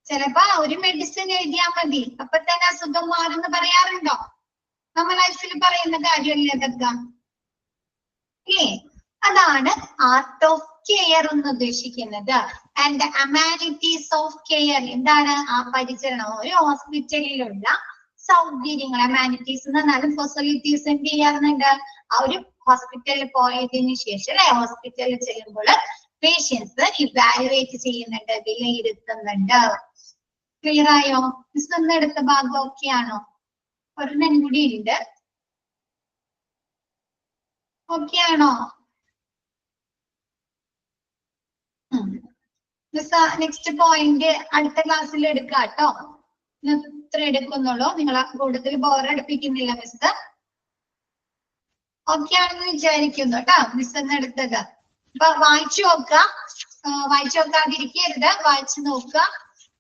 ചിലപ്പോ ഒരു മെഡിസിൻ എഴുതിയാൽ മതി അപ്പൊ തന്നെ അസുഖം മാറുന്ന് പറയാറുണ്ടോ? നമ്മൾ ലൈഫിൽ പറയുന്ന കാര്യമല്ലേ അതൊക്കെ? അല്ലേ? അതാണ് ആർട്ട് ഓഫ് കെയർ എന്ന് ഉദ്ദേശിക്കുന്നത്. ആൻഡ് അമാനിറ്റീസ് ഓഫ് കെയർ എന്താണ്? ആ പരിചരണം. ഒരു ഹോസ്പിറ്റലിലുള്ള സൗകര്യങ്ങൾ, അമാനിറ്റീസ് എന്ന് പറഞ്ഞാലും ഫെസിലിറ്റീസ് എന്ത് ചെയ്യാറുണ്ട്? ആ ഒരു ഹോസ്പിറ്റലിൽ പോയതിനു ശേഷം അല്ലെ, ഹോസ്പിറ്റലിൽ ചെല്ലുമ്പോൾ പേഷ്യൻസ് ഇവാലുവേറ്റ് ചെയ്യുന്നുണ്ട്, വിലയിരുത്തുന്നുണ്ട്. ക്ലിയർ ആയോ? മിസ് ഒന്നെടുത്ത ഭാഗം ഓക്കെ ആണോ? ഒരെണ്ണം കൂടി ഉണ്ട്. ഓക്കെ ആണോ? മിസ് നെക്സ്റ്റ് പോയിന്റ് അടുത്ത ക്ലാസ്സിൽ എടുക്കാം കേട്ടോ. ഇത്ര എടുക്കുന്നുള്ളൂ, നിങ്ങളെ കൂടുതൽ ബോറടിപ്പിക്കുന്നില്ല മിസ്. ഓക്കെ ആണെന്ന് വിചാരിക്കുന്നു കേട്ടോ. മിസ് എന്ന് എടുത്തത് അപ്പൊ വായിച്ചു നോക്കുക, വായിച്ചു നോക്കാതിരിക്കരുത്, വായിച്ചു നോക്കുക.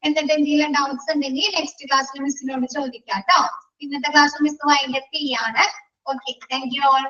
എന്നിട്ട് എന്തെങ്കിലും ഡൗട്ട്സ് ഉണ്ടെങ്കിൽ നെക്സ്റ്റ് ക്ലാസ്സിൽ മിസ്സിനോട് ചോദിക്കാം കേട്ടോ. ഇന്നത്തെ ക്ലാസ് മിസ് വൈൻഡപ്പ് ചെയ്യാണ്. Okay, thank you all.